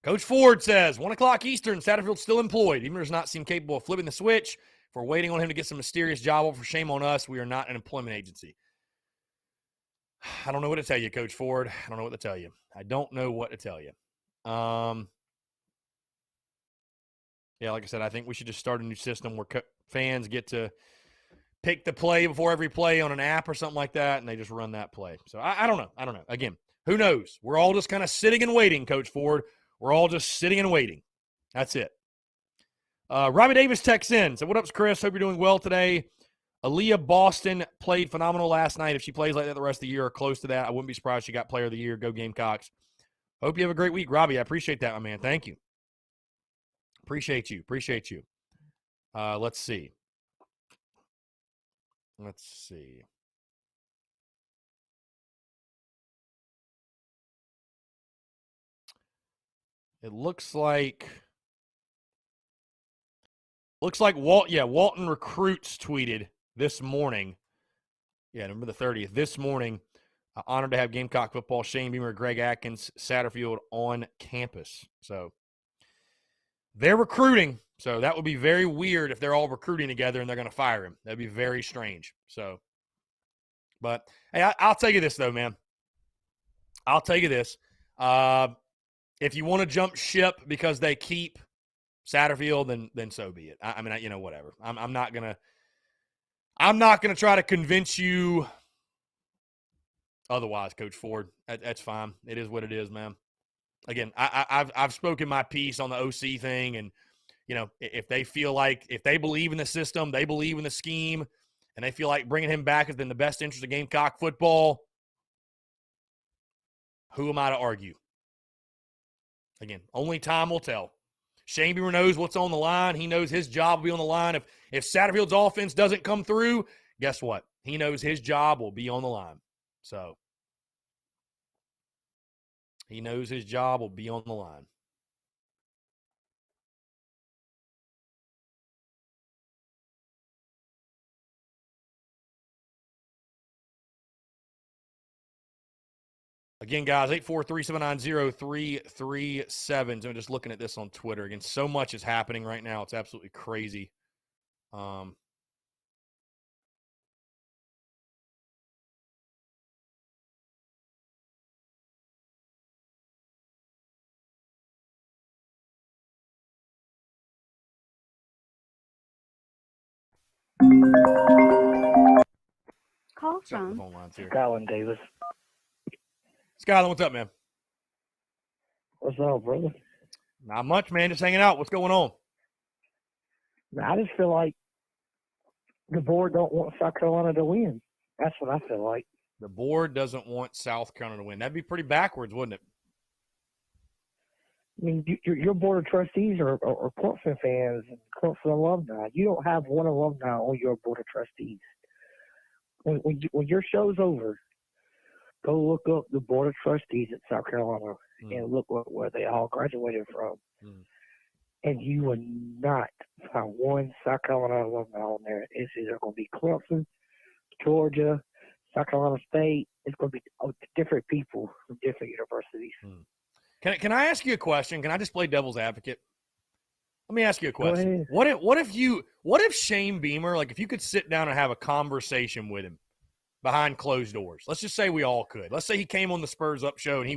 Coach Ford says, 1 o'clock Eastern, Satterfield's still employed. Even does not seem capable of flipping the switch. If we're waiting on him to get some mysterious job offer, shame on us. We are not an employment agency. I don't know what to tell you, Coach Ford. I don't know what to tell you. Yeah, like I said, I think we should just start a new system where fans get to pick the play before every play on an app or something like that, and they just run that play. So I don't know. Again, who knows? We're all just kind of sitting and waiting, Coach Ford. We're all just sitting and waiting. That's it. Robbie Davis texts in. So, what up, Chris? Hope you're doing well today. Aaliyah Boston played phenomenal last night. If she plays like that the rest of the year or close to that, I wouldn't be surprised she got Player of the Year. Go Gamecocks. Hope you have a great week, Robbie. I appreciate that, my man. Thank you. Appreciate you. Let's see. It looks like Walton Recruits tweeted this morning. Yeah, November the 30th. This morning, honored to have Gamecock football, Shane Beamer, Greg Atkins, Satterfield on campus. So they're recruiting. So that would be very weird if they're all recruiting together and they're going to fire him. That'd be very strange. So, but hey, I'll tell you this though, man. I'll tell you this. If you want to jump ship because they keep Satterfield, then so be it. I mean, whatever. I'm not gonna try to convince you otherwise, Coach Ford. That's fine. It is what it is, man. Again, I've spoken my piece on the OC thing, and if they feel like, if they believe in the system, they believe in the scheme, and they feel like bringing him back is in the best interest of Gamecock football, who am I to argue? Again, only time will tell. Shane Beamer knows what's on the line. He knows his job will be on the line. If Satterfield's offense doesn't come through, guess what? He knows his job will be on the line. So he knows his job will be on the line. Again, guys, 843-790-337. So I'm just looking at this on Twitter. Again, so much is happening right now. It's absolutely crazy. Call Got the from phone lines here. Skyland Davis. Skyler, what's up, man? What's up, brother? Not much, man. Just hanging out. What's going on? I just feel like the board don't want South Carolina to win. That's what I feel like. The board doesn't want South Carolina to win. That'd be pretty backwards, wouldn't it? I mean, your board of trustees are Clemson fans and Clemson alumni. You don't have one alumni on your board of trustees. When your show's over, go look up the board of trustees at South Carolina and look where they all graduated from. And you will not find one South Carolina alumni on there. It's either going to be Clemson, Georgia, South Carolina State. It's going to be different people from different universities. Can I ask you a question? Can I just play devil's advocate? Let me ask you a Go question. ahead. What if Shane Beamer, like if you could sit down and have a conversation with him behind closed doors? Let's just say we all could. Let's say he came on the Spurs Up show and he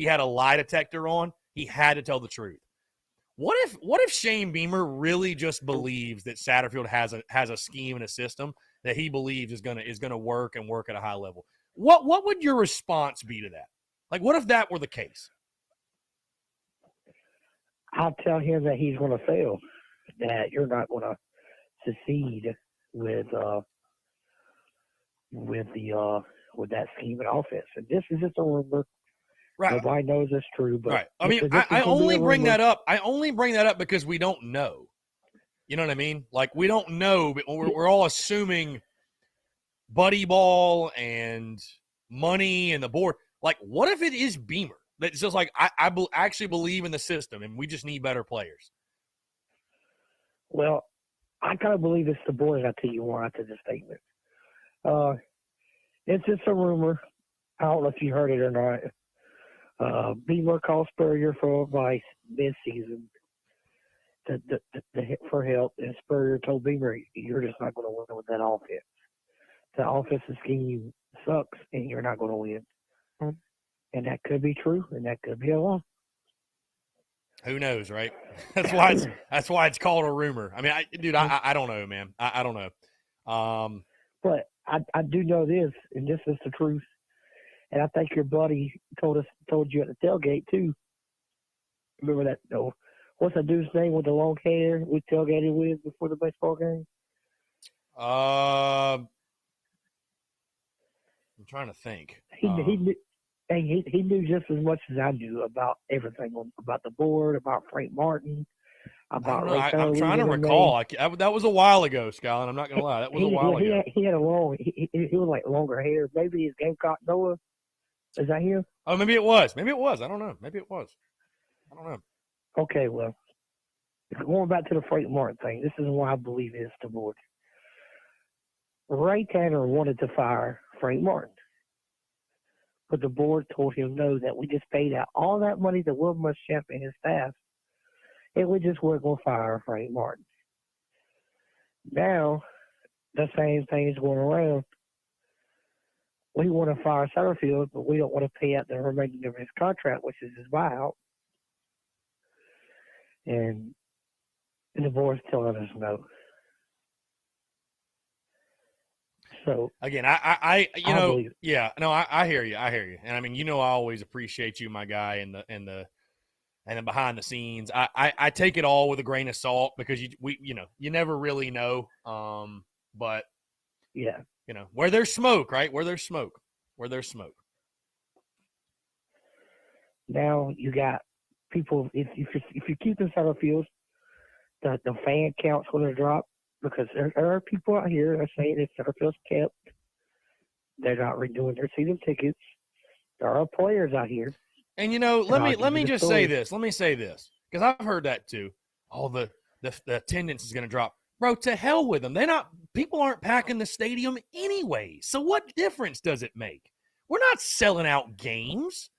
had a lie detector on. He had to tell the truth. What if Shane Beamer really just believes that Satterfield has a scheme and a system that he believes is gonna work and work at a high level? What would your response be to that? Like, what if that were the case? I'll tell him that he's going to fail, that you're not going to succeed with that scheme and offense. And this is just a rumor. Right. Nobody knows it's true, but right. I mean, I only bring that up. I only bring that up because we don't know. You know what I mean? Like, we don't know, but we're all assuming buddy ball and money and the board. Like, what if it is Beamer? That's just like, I actually believe in the system and we just need better players. Well, I kind of believe it's the board. I'll tell you why after this statement. It's just a rumor. I don't know if you heard it or not. Beamer called Spurrier for advice mid-season for help, and Spurrier told Beamer, "You're just not going to win with that offense. The offensive scheme sucks, and you're not going to win." And that could be true, and that could be a lie. Who knows, right? That's why it's called a rumor. I mean, I don't know, man. I don't know. But I do know this, and this is the truth. And I think your buddy told you at the tailgate too. Remember that? No, what's that dude's name with the long hair we tailgated with before the baseball game? I'm trying to think. He knew just as much as I knew about everything, about the board, about Frank Martin, about Ray I'm trying to recall. That was a while ago, Skyline. I'm not gonna lie. That was a while ago. He had a long. He was like longer hair. Maybe his Gamecock Noah. Is that him? Oh, maybe it was. I don't know. Maybe it was. I don't know. Okay, well, going back to the Frank Martin thing, this is why I believe it's the board. Ray Tanner wanted to fire Frank Martin, but the board told him no, that we just paid out all that money to Will Muschamp and his staff, and we just weren't going to fire Frank Martin. Now, the same thing is going around. We want to fire Satterfield, but we don't want to pay out the remaining of his contract, which is his buyout. And the board's telling us no. So again, I hear you. And I mean, I always appreciate you, my guy, and the behind the scenes. I take it all with a grain of salt because you never really know. But yeah, where there's smoke, right? Where there's smoke. Now you got people. If you keep inside the field, the fan count's going to drop because there are people out here that are saying if Satterfield's kept, they're not redoing their season tickets. There are players out here. And let me just say this. Let me say this because I've heard that too. Oh, the attendance is going to drop. Bro, to hell with them. People aren't packing the stadium anyway. So what difference does it make? We're not selling out games.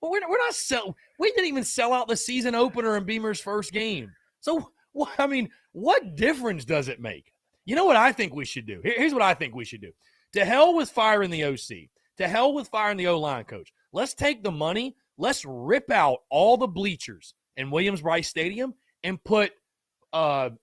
Well, we're not selling. We didn't even sell out the season opener in Beamer's first game. So, I mean, what difference does it make? You know what I think we should do? Here's what I think we should do. To hell with firing the OC. To hell with firing the O-line coach. Let's take the money. Let's rip out all the bleachers in Williams-Brice Stadium and put fold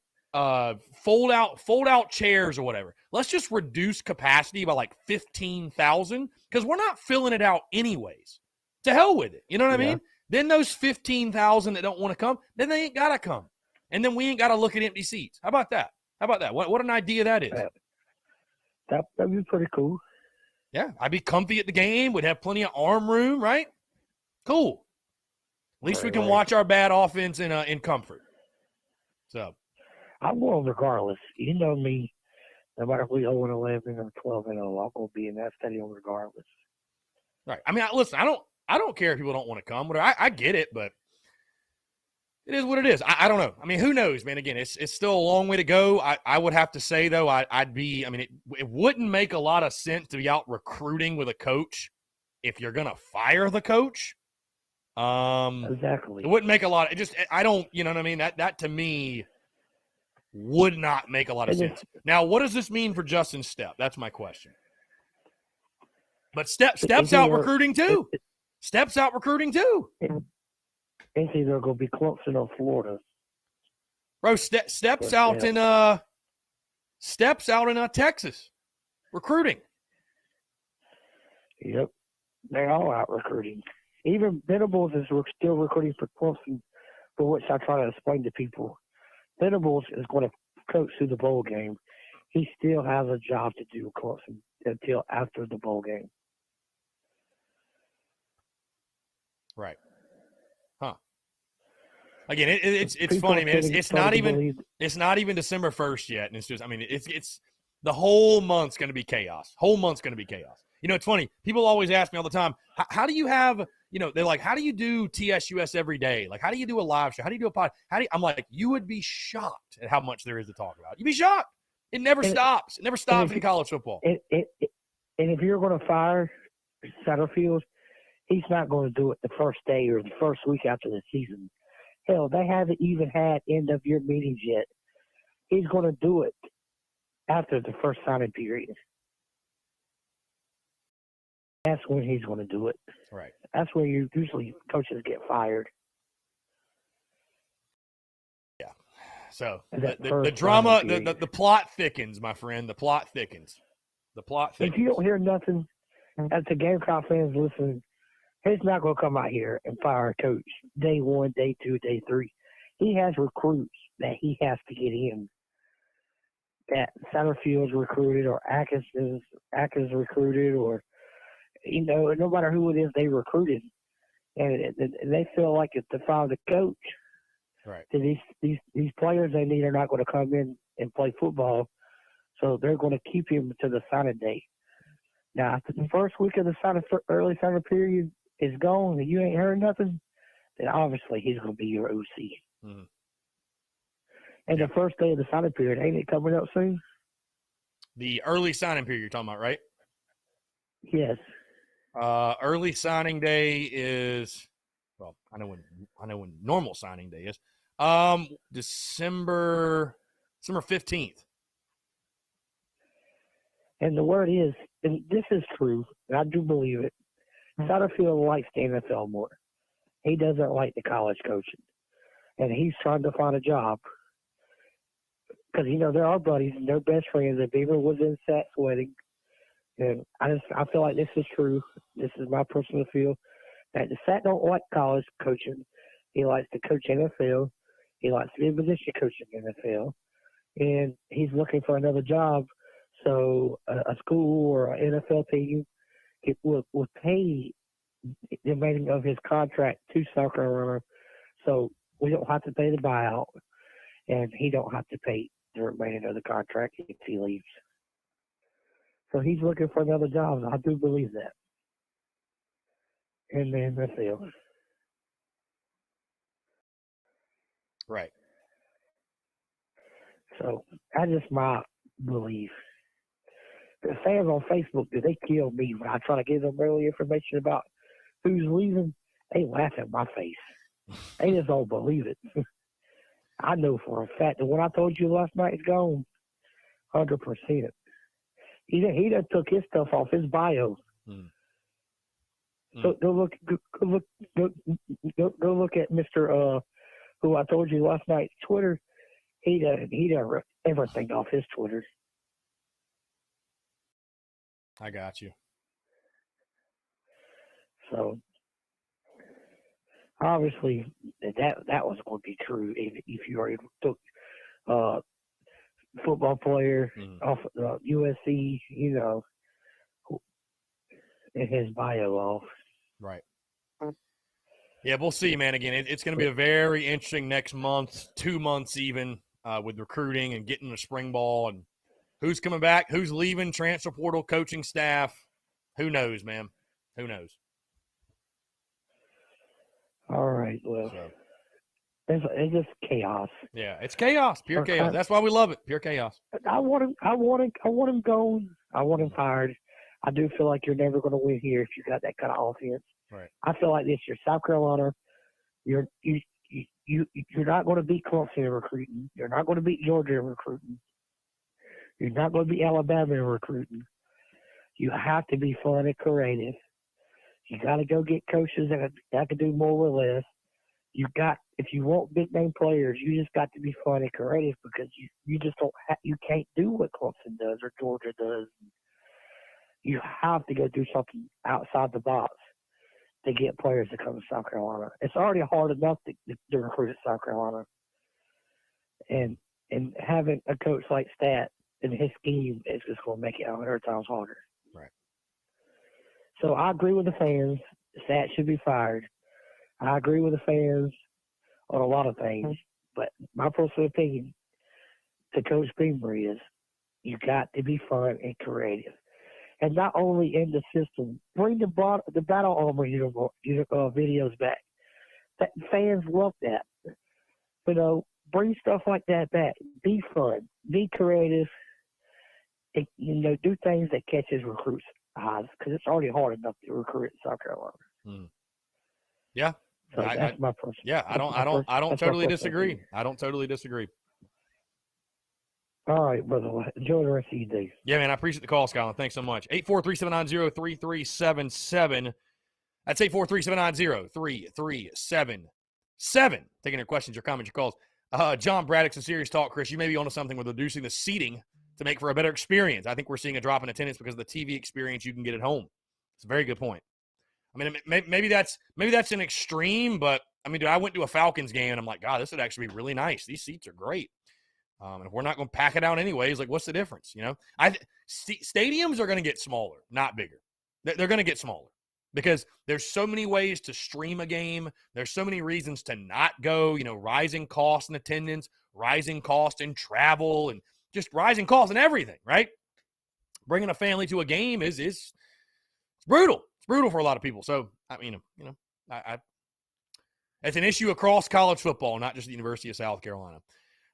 out chairs or whatever. Let's just reduce capacity by like 15,000 because we're not filling it out anyways. To hell with it. You know what I mean? Then those 15,000 that don't want to come, then they ain't got to come. And then we ain't got to look at empty seats. How about that? What an idea that is. That'd be pretty cool. Yeah, I'd be comfy at the game. We'd have plenty of arm room, right? Cool. At least we can watch our bad offense in comfort. So I'm going regardless. You know me. No matter if we 0-11 or 12-0, I'm going to be in that stadium regardless. Right. I mean, listen, I don't care if people don't want to come. I get it, but it is what it is. I don't know. I mean, who knows, man? Again, it's still a long way to go. I would have to say, though, it wouldn't make a lot of sense to be out recruiting with a coach if you're going to fire the coach. Exactly. It wouldn't make a lot. I don't, you know what I mean? That to me would not make a lot of sense. Now, what does this mean for Justin Stepp? That's my question. But Stepp's out recruiting too. Stepp's out recruiting too. It's either going to be Clemson or Florida. Bro, Stepp's out in Texas recruiting. Yep. They're all out recruiting. Even Venables is still recruiting for Clemson, for which I try to explain to people. Venables is going to coach through the bowl game. He still has a job to do with Clemson until after the bowl game. Right. Huh. Again, it's funny, man. It's not even December 1st yet, and it's just, I mean, it's the whole month's going to be chaos. Whole month's going to be chaos. You know, it's funny. People always ask me all the time, how do you have, you know, they're like, how do you do TSUS every day? Like, how do you do a live show? How do you do a pod? I'm like, you would be shocked at how much there is to talk about. You'd be shocked. It never stops. It never stops in college football. And if you're going to fire Satterfield, he's not going to do it the first day or the first week after the season. Hell, they haven't even had end-of-year meetings yet. He's going to do it after the first signing period. That's when he's going to do it. Right. That's when usually coaches get fired. Yeah. So the drama, the plot thickens, my friend. The plot thickens. If you don't hear nothing, as the Gamecock fans listen, he's not going to come out here and fire a coach day 1, day 2, day 3. He has recruits that he has to get in. That Satterfield's recruited or Atkins recruited, or, you know, no matter who it is they recruited. And they feel like if they fire the coach, right, that these players they need are not going to come in and play football. So they're going to keep him to the signing day. Now, after the first week of the early signing period is gone and you ain't heard nothing, then obviously he's going to be your OC. Mm-hmm. And the first day of the signing period, ain't it coming up soon? The early signing period you're talking about, right? Yes. Early signing day is, well, I know when normal signing day is. December 15th. And the word is, and this is true, and I do believe it, Satterfield likes the NFL more. He doesn't like the college coaching. And he's trying to find a job. Because, you know, they're our buddies and they're best friends. And Beaver was in Sat's wedding. And I feel like this is true. This is my personal feel. That the Sat don't like college coaching. He likes to coach NFL. He likes to be a position coach in NFL. And he's looking for another job. So a school or an NFL team will pay the remaining of his contract to South Carolina. So we don't have to pay the buyout. And he don't have to pay the remaining of the contract if he leaves. So he's looking for another job. I do believe that. In the NFL. Right. So that's just my belief. the fans on Facebook, they kill me when I try to give them early information about who's leaving. They laugh at my face. They just don't believe it. I know for a fact that what I told you last night is gone, 100%. He done took his stuff off his bio. So go look at Mr. Who I told you last night, Twitter. He done ripped everything off his Twitter. I got you. So obviously that was going to be true if you already took football player off USC, and his bio off. Right. Yeah, we'll see, man. Again, it's going to be a very interesting next month, 2 months even, with recruiting and getting the spring ball and who's coming back, who's leaving, transfer portal, coaching staff. Who knows, man? Who knows? All right. Well, So, it's just chaos. yeah, it's chaos, pure chaos. That's why we love it, pure chaos. I want him gone. I want him fired. I do feel like you're never going to win here if you got that kind of offense. Right. I feel like this year, South Carolina, you're not going to beat Clemson in recruiting. You're not going to beat Georgia in recruiting. You're not going to beat Alabama in recruiting. You have to be fun and creative. You got to go get coaches that can do more with less. If you want big name players, you just got to be fun and creative because you just you can't do what Clemson does or Georgia does. You have to go do something outside the box to get players to come to South Carolina. It's already hard enough to recruit at South Carolina, and having a coach like Stat and his scheme is just going to make it 100 times harder. Right. So I agree with the fans. Stat should be fired. I agree with the fans on a lot of things, but my personal opinion to Coach Beamer is you got to be fun and creative. And not only in the system, bring the battle armor videos back. That fans love that. Bring stuff like that back. Be fun. Be creative. Do things that catches recruits' eyes because it's already hard enough to recruit in South Carolina. Yeah. So that's my personal. Yeah, I don't totally disagree. I don't totally disagree. All right, brother. Enjoy the rest of your day. Yeah, man, I appreciate the call, Skyline. Thanks so much. 843-790-3377. That's 843-790-3377. Taking your questions, your comments, your calls. John Braddock's a serious talk, Chris. You may be onto something with reducing the seating to make for a better experience. I think we're seeing a drop in attendance because of the TV experience you can get at home. It's a very good point. I mean, maybe that's an extreme, but I mean, dude, I went to a Falcons game and I'm like, God, this would actually be really nice. These seats are great. And if we're not going to pack it out anyways, like, what's the difference? Stadiums are going to get smaller, not bigger. They're going to get smaller because there's so many ways to stream a game. There's so many reasons to not go, rising cost in attendance, rising cost in travel, and just rising costs in everything, right? Bringing a family to a game is brutal. It's brutal for a lot of people. So, it's an issue across college football, not just the University of South Carolina.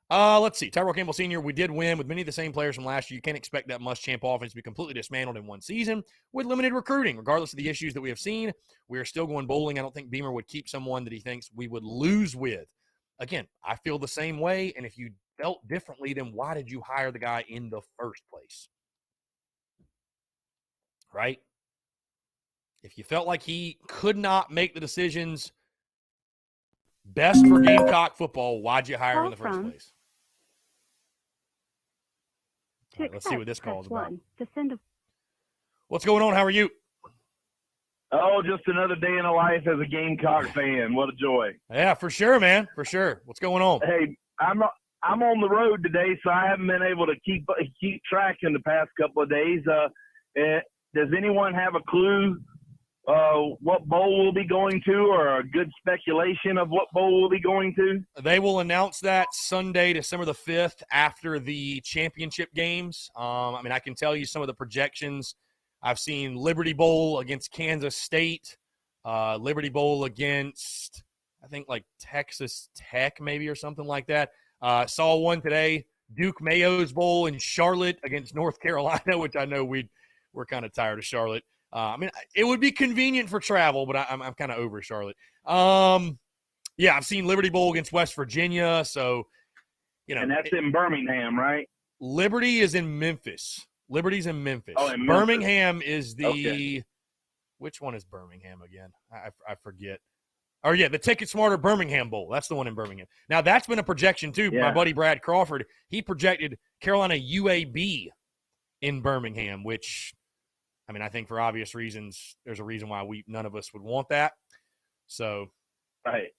Let's see. Tyrell Campbell Sr., we did win with many of the same players from last year. You can't expect that Muschamp offense to be completely dismantled in one season with limited recruiting. Regardless of the issues that we have seen, we are still going bowling. I don't think Beamer would keep someone that he thinks we would lose with. Again, I feel the same way, and if you felt differently, then why did you hire the guy in the first place? Right? If you felt like he could not make the decisions best for Gamecock football, why'd you hire him in the first place? Right, let's see what this call is about. What's going on? How are you? Oh, just another day in the life as a Gamecock fan. What a joy. Yeah, for sure, man. For sure. What's going on? Hey, I'm on the road today, so I haven't been able to keep track in the past couple of days. Does anyone have a clue what bowl we'll be going to, or a good speculation of what bowl we'll be going to? They will announce that Sunday, December the 5th, after the championship games. I can tell you some of the projections. I've seen Liberty Bowl against Kansas State, Liberty Bowl against, I think, like Texas Tech maybe or something like that. Saw one today Duke Mayo's Bowl in Charlotte against North Carolina, which I know we're kind of tired of Charlotte. I mean, it would be convenient for travel, but I'm kind of over Charlotte. Yeah, I've seen Liberty Bowl against West Virginia, so and that's in Birmingham, right? Liberty is in Memphis. Liberty's in Memphis. Oh, in Memphis. Birmingham is the Okay. Which one is Birmingham again? I forget. Or yeah, the Ticket Smarter Birmingham Bowl. That's the one in Birmingham. Now that's been a projection too. Yeah. My buddy Brad Crawford, he projected Carolina UAB in Birmingham, which I mean, I think for obvious reasons, there's a reason why none of us would want that. So, Right.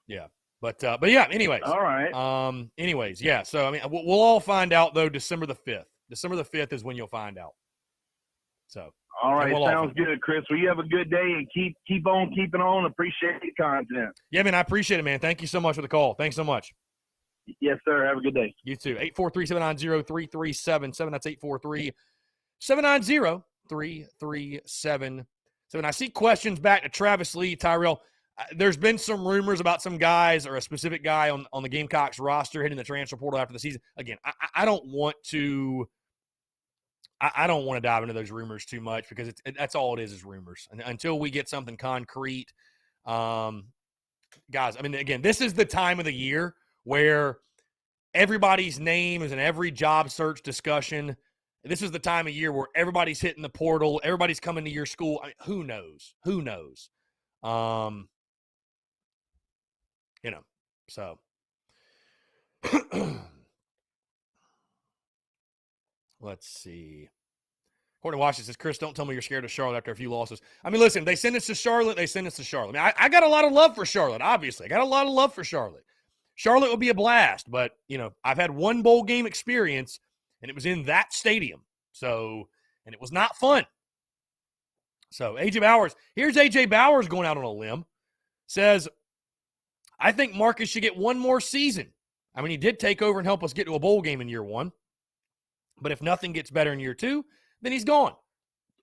yeah. But yeah, anyways. All right. Anyways, yeah. So, I mean, we'll all find out, though, December the 5th. December the 5th is when you'll find out. So. All right. we'll Sounds good, Chris. Well, you have a good day and keep on keeping on. Appreciate the content. Yeah, man, I appreciate it, man. Thank you so much for the call. Thanks so much. Yes, sir. Have a good day. You too. 843-790-3377. That's 843-790-3377. I see questions back to Travis Lee, Tyrell. There's been some rumors about some guys or a specific guy on the Gamecocks roster hitting the transfer portal after the season. Again, I don't want to dive into those rumors too much because that's all it is rumors. And until we get something concrete, guys, I mean, again, this is the time of the year where everybody's name is in every job search discussion. This is the time of year where everybody's hitting the portal. Everybody's coming to your school. I mean, who knows? Who knows? So. Let's see. Courtney Washington says, Chris, don't tell me you're scared of Charlotte after a few losses. I mean, listen, they send us to Charlotte. They send us to Charlotte. I mean, I got a lot of love for Charlotte, obviously. I got a lot of love for Charlotte. Charlotte would be a blast, but, I've had one bowl game experience, and it was in that stadium. So, and it was not fun. So, AJ Bowers. Here's AJ Bowers going out on a limb. Says, I think Marcus should get one more season. I mean, he did take over and help us get to a bowl game in year one. But if nothing gets better in year two, then he's gone.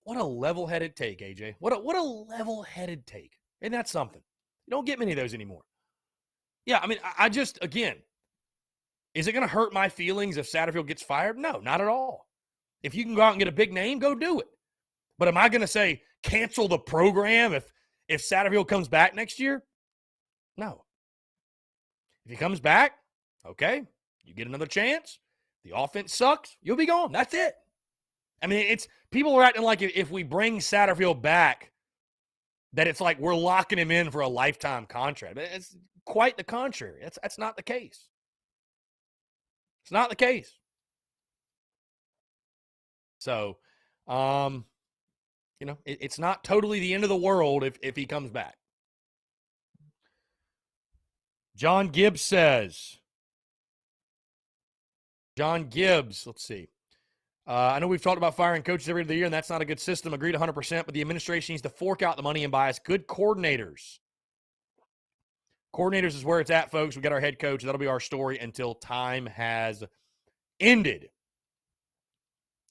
What a level-headed take, AJ. What a level-headed take. Isn't that something? You don't get many of those anymore. Yeah, I mean, I just, again, is it going to hurt my feelings if Satterfield gets fired? No, not at all. If you can go out and get a big name, go do it. But am I going to say cancel the program if Satterfield comes back next year? No. If he comes back, okay, you get another chance. The offense sucks. You'll be gone. That's it. I mean, people are acting like if we bring Satterfield back, that it's like we're locking him in for a lifetime contract. But it's quite the contrary. That's not the case. It's not the case. So, it's not totally the end of the world if he comes back. John Gibbs says, let's see. I know we've talked about firing coaches every other year, and that's not a good system. Agreed 100%, but the administration needs to fork out the money and buy us good coordinators. Coordinators is where it's at, folks. We got our head coach. That'll be our story until time has ended.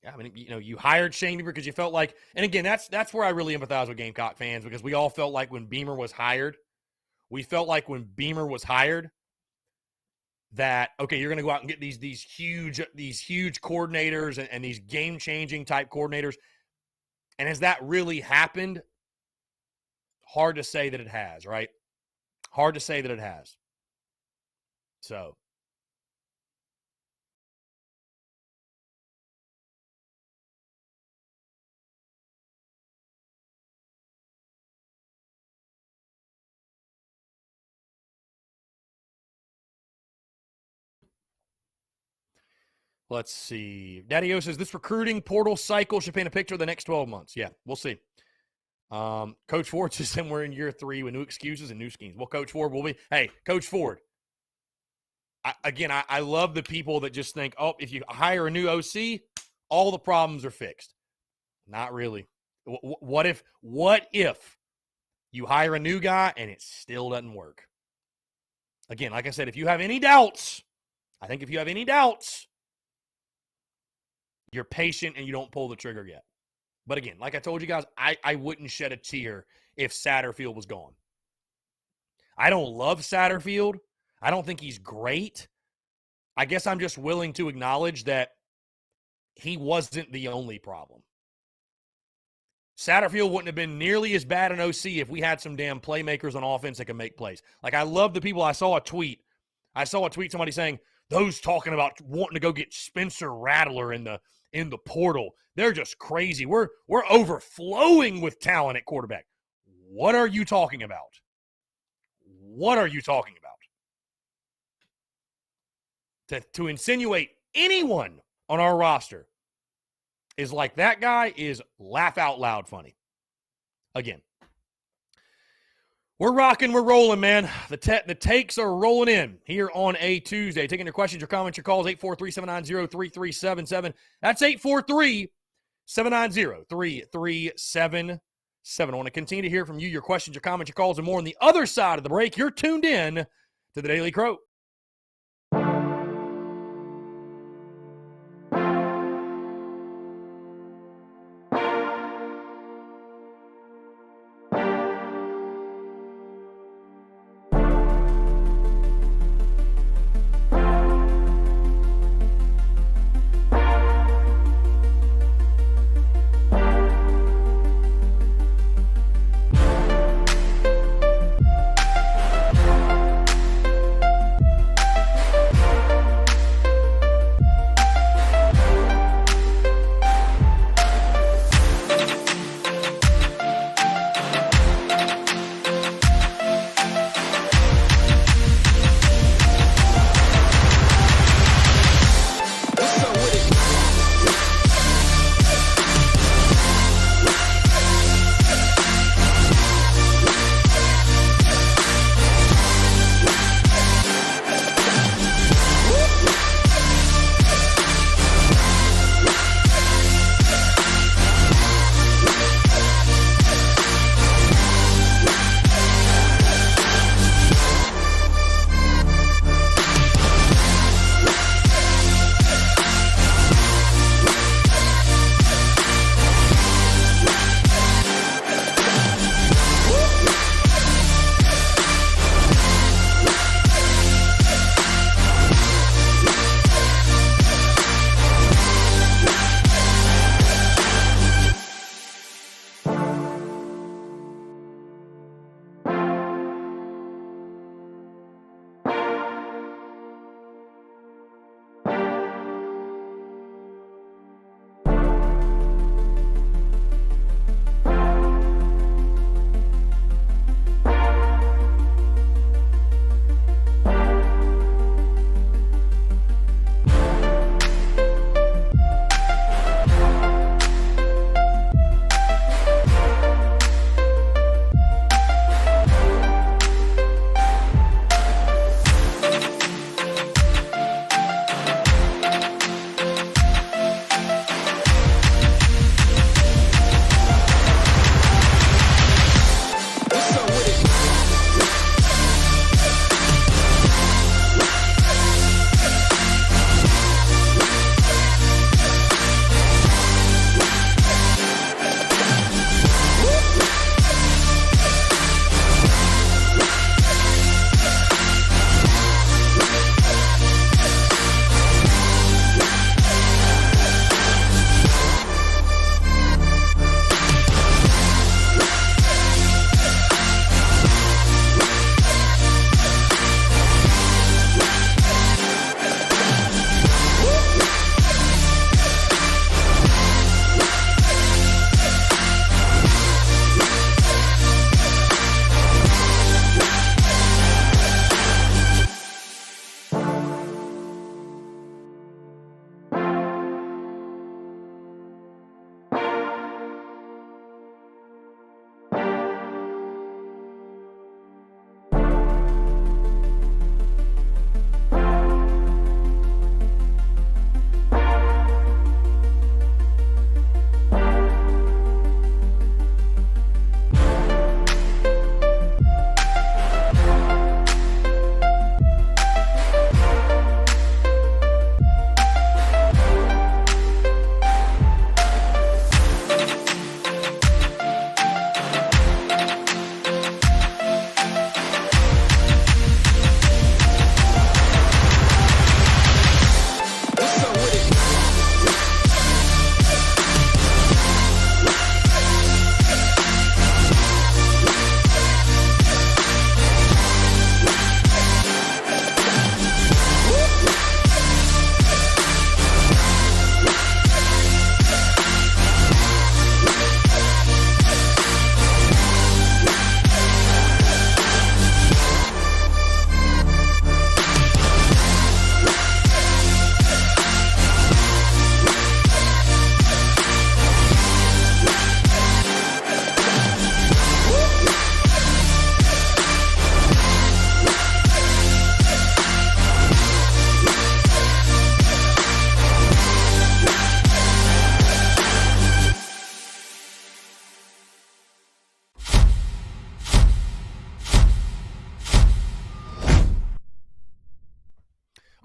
Yeah, I mean, you hired Shane Beamer because you felt like, and again, that's where I really empathize with Gamecock fans, because we all felt like when Beamer was hired, that, okay, you're going to go out and get these huge coordinators and these game-changing type coordinators. And has that really happened? Hard to say that it has, right? Hard to say that it has. So. Let's see. Daddy-O says, this recruiting portal cycle should paint a picture of the next 12 months. Yeah, we'll see. Coach Ford says, then we're in year 3 with new excuses and new schemes. Well, Coach Ford will be. Hey, Coach Ford. I love the people that just think, oh, if you hire a new OC, all the problems are fixed. Not really. What if you hire a new guy and it still doesn't work? Again, like I said, if you have any doubts, you're patient and you don't pull the trigger yet. But again, like I told you guys, I wouldn't shed a tear if Satterfield was gone. I don't love Satterfield. I don't think he's great. I guess I'm just willing to acknowledge that he wasn't the only problem. Satterfield wouldn't have been nearly as bad an OC if we had some damn playmakers on offense that can make plays. Like, I love the people. I saw a tweet, somebody saying, those talking about wanting to go get Spencer Rattler in the portal, they're just crazy. We're overflowing with talent at quarterback. What are you talking about? What are you talking about? To insinuate anyone on our roster is like that guy is laugh out loud funny. Again, we're rocking, we're rolling, man. The takes are rolling in here on a Tuesday. Taking your questions, your comments, your calls, 843-790-3377. That's 843-790-3377. I want to continue to hear from you, your questions, your comments, your calls, and more on the other side of the break. You're tuned in to the Daily Crow.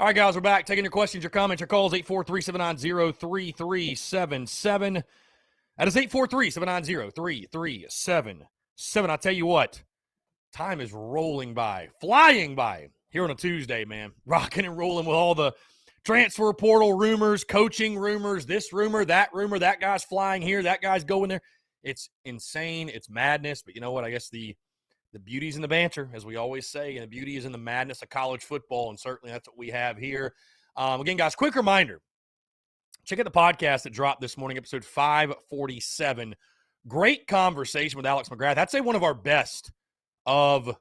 All right, guys, we're back. Taking your questions, your comments, your calls, 843-790-3377. That is 843-790-3377. I'll tell you what, time is rolling by, flying by here on a Tuesday, man. Rocking and rolling with all the transfer portal rumors, coaching rumors, this rumor, that guy's flying here, that guy's going there. It's insane. It's madness. But you know what? I guess the beauty's in the banter, as we always say, and the beauty is in the madness of college football, and certainly that's what we have here. Again, guys, quick reminder, check out the podcast that dropped this morning, episode 547. Great conversation with Alex McGrath. I'd say one of our best of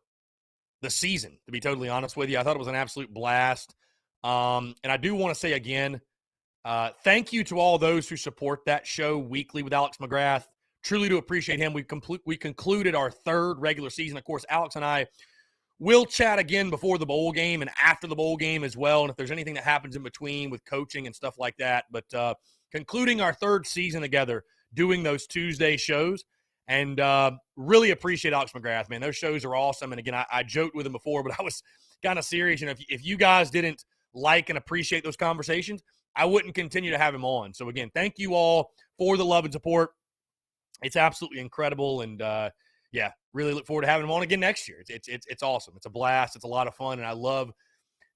the season, to be totally honest with you. I thought it was an absolute blast. And I do want to say again, thank you to all those who support that show weekly with Alex McGrath. Truly do appreciate him. We concluded our third regular season. Of course, Alex and I will chat again before the bowl game and after the bowl game as well. And if there's anything that happens in between with coaching and stuff like that. But concluding our third season together, doing those Tuesday shows. And really appreciate Alex McGrath, man. Those shows are awesome. And again, I joked with him before, but I was kind of serious. You know, if you guys didn't like and appreciate those conversations, I wouldn't continue to have him on. So again, thank you all for the love and support. It's absolutely incredible, and yeah, really look forward to having him on again next year. It's awesome. It's a blast. It's a lot of fun, and I love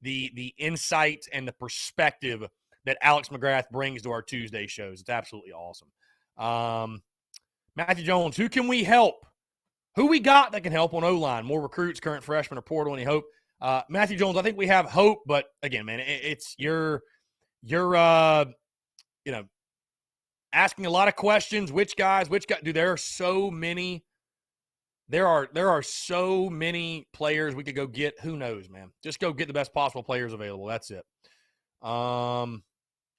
the insight and the perspective that Alex McGrath brings to our Tuesday shows. It's absolutely awesome. Matthew Jones, who can we help? Who we got that can help on O-line? More recruits, current freshmen, or portal? Any hope? Matthew Jones, I think we have hope, but again, man, it's you're asking a lot of questions. Which guys? Dude, there are so many. There are so many players we could go get. Who knows, man? Just go get the best possible players available. That's it. Let's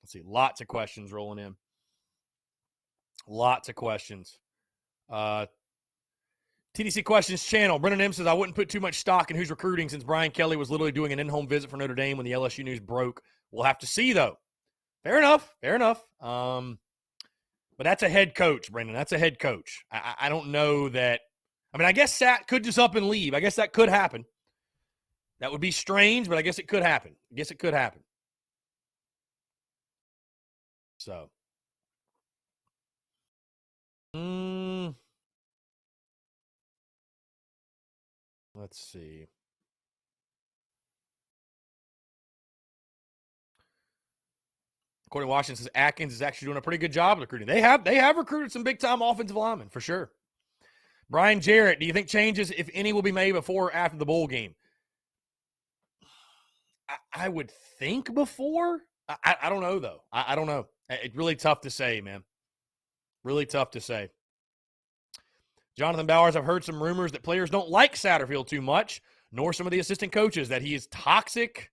see. Lots of questions rolling in. Lots of questions. TDC Questions channel. Brennan M says, I wouldn't put too much stock in who's recruiting since Brian Kelly was literally doing an in-home visit for Notre Dame when the LSU news broke. We'll have to see, though. Fair enough. But that's a head coach, Brendan. That's a head coach. I don't know that. I mean, I guess Sat could just up and leave. I guess that could happen. That would be strange, but I guess it could happen. So. Let's see. According to Washington, says Atkins is actually doing a pretty good job of recruiting. They have recruited some big-time offensive linemen, for sure. Brian Jarrett, do you think changes, if any, will be made before or after the bowl game? I would think before. I don't know, though. I don't know. It's really tough to say, man. Really tough to say. Jonathan Bowers, I've heard some rumors that players don't like Satterfield too much, nor some of the assistant coaches, that he is toxic.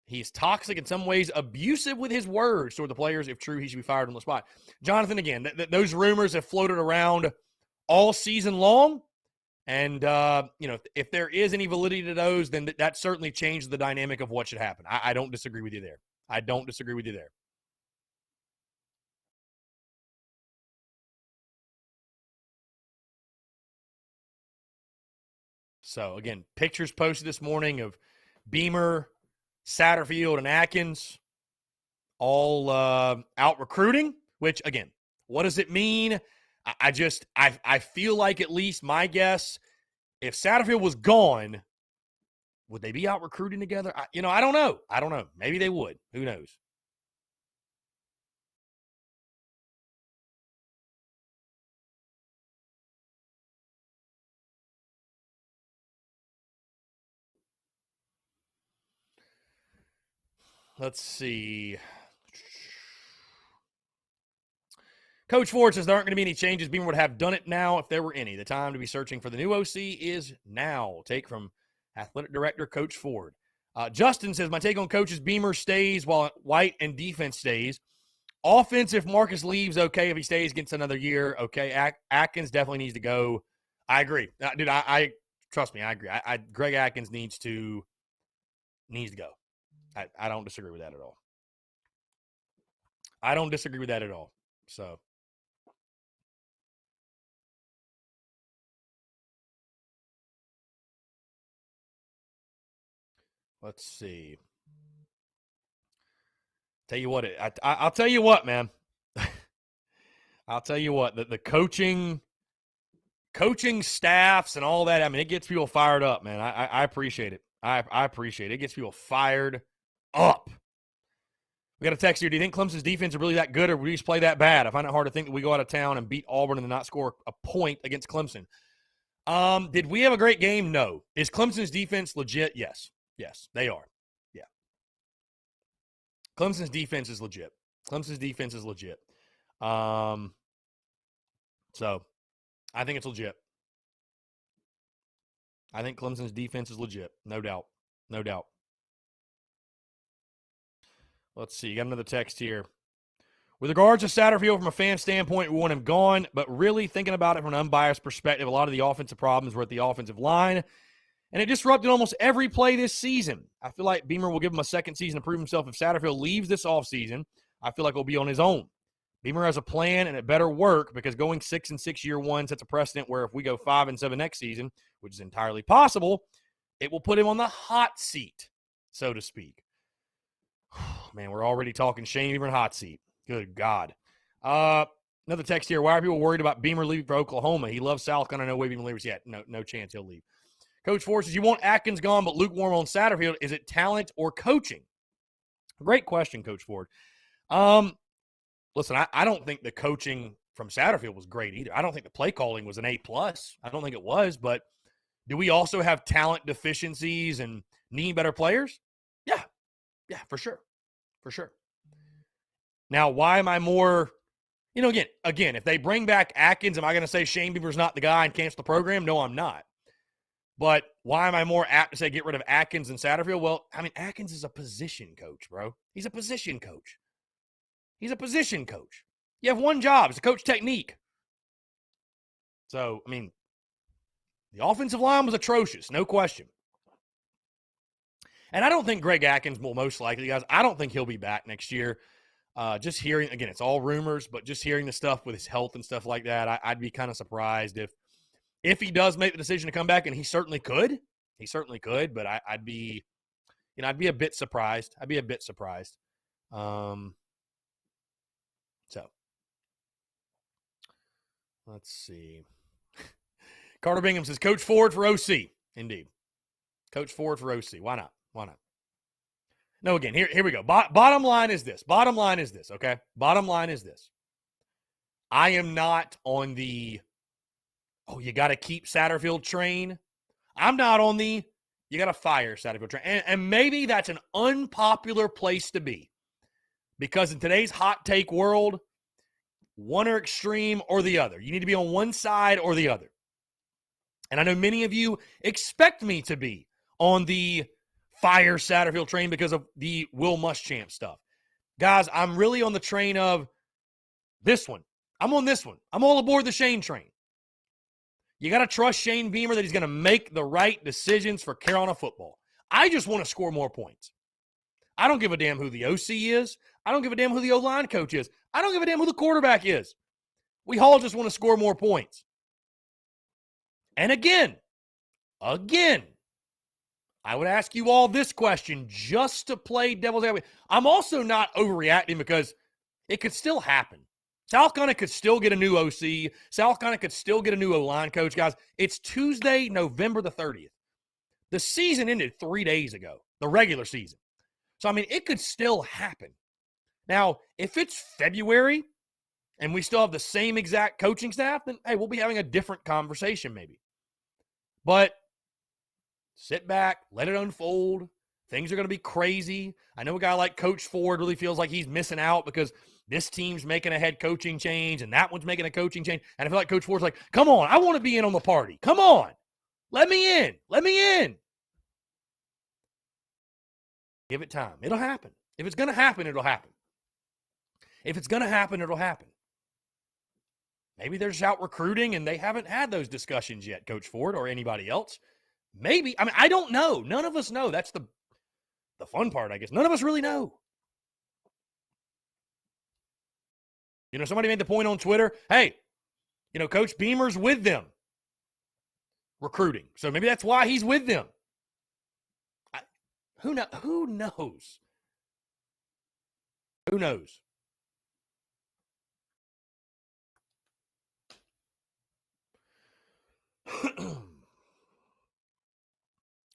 He's toxic, in some ways abusive with his words toward the players. If true, he should be fired on the spot. Jonathan, again, those rumors have floated around all season long. And, if there is any validity to those, then that certainly changed the dynamic of what should happen. I don't disagree with you there. So, again, pictures posted this morning of Beamer, Satterfield, and Atkins all out recruiting, which, again, what does it mean? I feel like, at least my guess, if Satterfield was gone, would they be out recruiting together? I don't know. Maybe they would. Who knows? Let's see. Coach Ford says there aren't going to be any changes. Beamer would have done it now if there were any. The time to be searching for the new OC is now. Take from Athletic Director Coach Ford. Justin says, my take on Coach is Beamer stays while White and defense stays. Offense, if Marcus leaves, okay. If he stays, gets another year, okay. Atkins definitely needs to go. I agree. Dude, I trust me, I agree. Greg Atkins needs to go. I don't disagree with that at all. So. Let's see. Tell you what, I'll tell you what, man. I'll tell you what, the coaching staffs and all that, I mean, it gets people fired up, man. I appreciate it. I appreciate it. It gets people fired up. We got a text here. Do you think Clemson's defense is really that good, or would we just play that bad? I find it hard to think that we go out of town and beat Auburn and then not score a point against Clemson. Did we have a great game? No. Is Clemson's defense legit? Yes. Yes, they are. Yeah. Clemson's defense is legit. So I think it's legit. I think Clemson's defense is legit. No doubt. Let's see. You got another text here. With regards to Satterfield, from a fan standpoint, we want him gone, but really thinking about it from an unbiased perspective, a lot of the offensive problems were at the offensive line, and it disrupted almost every play this season. I feel like Beamer will give him a second season to prove himself. If Satterfield leaves this offseason, I feel like he'll be on his own. Beamer has a plan, and it better work, because going 6-6 year one sets a precedent where if we go 5-7 next season, which is entirely possible, it will put him on the hot seat, so to speak. Man, we're already talking Shane Beamer hot seat. Good God. Another text here. Why are people worried about Beamer leaving for Oklahoma? He loves South Carolina. No way Beamer leaves yet. No chance he'll leave. Coach Ford says, you want Atkins gone but lukewarm on Satterfield. Is it talent or coaching? Great question, Coach Ford. Listen, I don't think the coaching from Satterfield was great either. I don't think the play calling was an A+. I don't think it was, but do we also have talent deficiencies and need better players? Yeah, for sure. Now, why am I more, again, if they bring back Atkins, am I going to say Shane Beamer's not the guy and cancel the program? No, I'm not. But why am I more apt to say get rid of Atkins than Satterfield? Well, I mean, Atkins is a position coach, bro. He's a position coach. You have one job. It's to coach technique. So, I mean, the offensive line was atrocious, no question. And I don't think Greg Atkins will most likely, guys. I don't think he'll be back next year. Just hearing, again, it's all rumors, but just hearing the stuff with his health and stuff like that, I'd be kind of surprised if he does make the decision to come back, and he certainly could. But I'd be a bit surprised. So let's see. Carter Bingham says, Coach Ford for OC. Indeed. Coach Ford for OC. Why not? No, again, here we go. Bottom line is this, okay? Bottom line is this. I am not on the, you got to keep Satterfield train. I'm not on the, you got to fire Satterfield train. And maybe that's an unpopular place to be, because in today's hot take world, one or extreme or the other. You need to be on one side or the other. And I know many of you expect me to be on the fire Satterfield train because of the Will Muschamp stuff. Guys, I'm really on the train of this one. I'm on this one. I'm all aboard the Shane train. You got to trust Shane Beamer that he's going to make the right decisions for Carolina football. I just want to score more points. I don't give a damn who the OC is. I don't give a damn who the O-line coach is. I don't give a damn who the quarterback is. We all just want to score more points. And again, I would ask you all this question just to play devil's advocate. I'm also not overreacting because it could still happen. South Carolina could still get a new OC. South Carolina could still get a new O-line coach. Guys, it's Tuesday, November the 30th. The season ended 3 days ago, the regular season. So, I mean, it could still happen. Now, if it's February and we still have the same exact coaching staff, then, hey, we'll be having a different conversation maybe. But sit back, let it unfold. Things are going to be crazy. I know a guy like Coach Ford really feels like he's missing out because this team's making a head coaching change and that one's making a coaching change. And I feel like Coach Ford's like, come on, I want to be in on the party. Come on. Let me in. Give it time. It'll happen. If it's going to happen, it'll happen. Maybe they're just out recruiting and they haven't had those discussions yet, Coach Ford or anybody else. Maybe. I mean, I don't know. None of us know. That's the fun part, I guess. None of us really know. Somebody made the point on Twitter, hey, Coach Beamer's with them recruiting. So maybe that's why he's with them. Who knows? Who knows?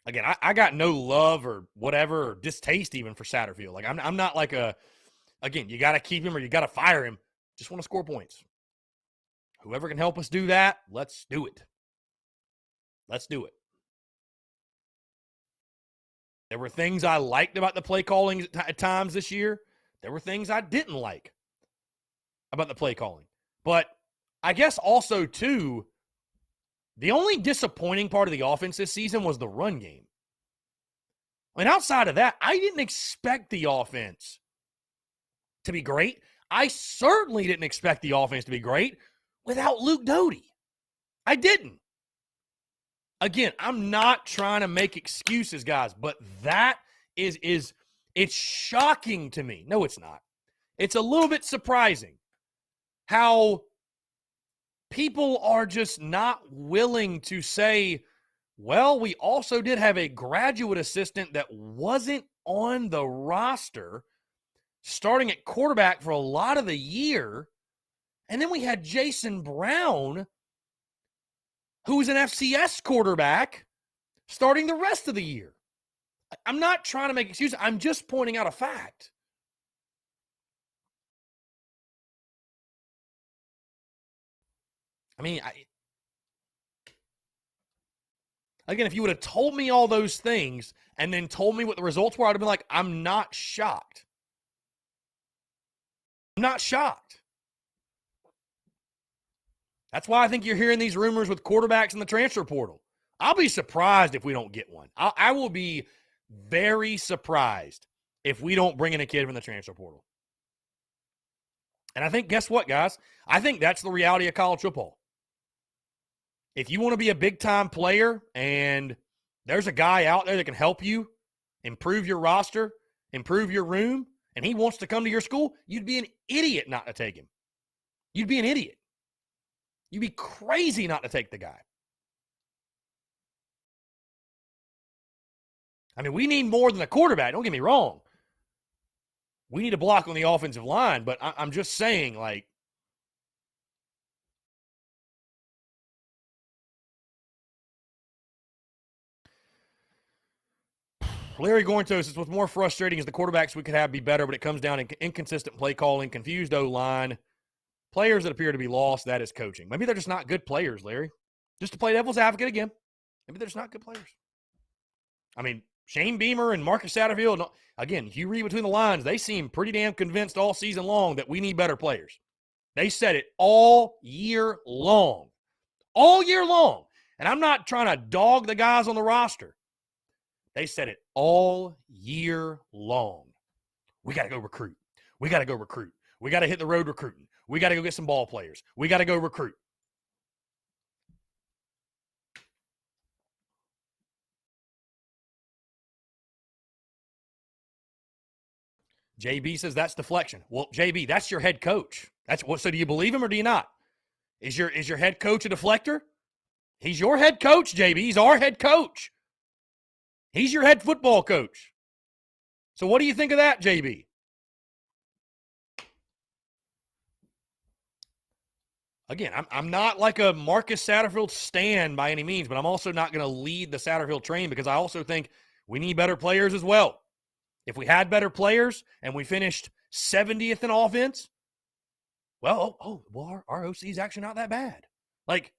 Again, I got no love or whatever or distaste even for Satterfield. Like I'm not like again, you got to keep him or you got to fire him. Just want to score points. Whoever can help us do that, let's do it. Let's do it. There were things I liked about the play calling at times this year. There were things I didn't like about the play calling. But I guess also, too, the only disappointing part of the offense this season was the run game. I mean, outside of that, I didn't expect the offense to be great. I certainly didn't expect the offense to be great without Luke Doty. I didn't. Again, I'm not trying to make excuses, guys, but that is it's shocking to me. No, it's not. It's a little bit surprising how people are just not willing to say, well, we also did have a graduate assistant that wasn't on the roster starting at quarterback for a lot of the year. And then we had Jason Brown, who was an FCS quarterback, starting the rest of the year. I'm not trying to make excuses. I'm just pointing out a fact. I mean, again, if you would have told me all those things and then told me what the results were, I'd have been like, I'm not shocked. I'm not shocked. That's why I think you're hearing these rumors with quarterbacks in the transfer portal. I'll be surprised if we don't get one. I will be very surprised if we don't bring in a kid from the transfer portal. And I think, guess what, guys? I think that's the reality of college football. If you want to be a big-time player and there's a guy out there that can help you improve your roster, improve your room, and he wants to come to your school, you'd be an idiot not to take him. You'd be an idiot. You'd be crazy not to take the guy. I mean, we need more than a quarterback. Don't get me wrong. We need a block on the offensive line, but I'm just saying, like, Larry Gorintos says, what's more frustrating is the quarterbacks we could have be better, but it comes down to inconsistent play calling, confused O-line, players that appear to be lost. That is coaching. Maybe they're just not good players, Larry. Just to play devil's advocate again. Maybe they're just not good players. I mean, Shane Beamer and Marcus Satterfield, again, if you read between the lines, they seem pretty damn convinced all season long that we need better players. They said it all year long. All year long. And I'm not trying to dog the guys on the roster. They said it all year long. We got to go recruit. We got to go recruit. We got to hit the road recruiting. We got to go get some ball players. We got to go recruit. JB says that's deflection. Well, JB, that's your head coach. That's what. So do you believe him or do you not? Is your head coach a deflector? He's your head coach, JB. He's our head coach. He's your head football coach. So what do you think of that, JB? Again, I'm not like a Marcus Satterfield stan by any means, but I'm also not going to lead the Satterfield train because I also think we need better players as well. If we had better players and we finished 70th in offense, well, our OC is actually not that bad. Like,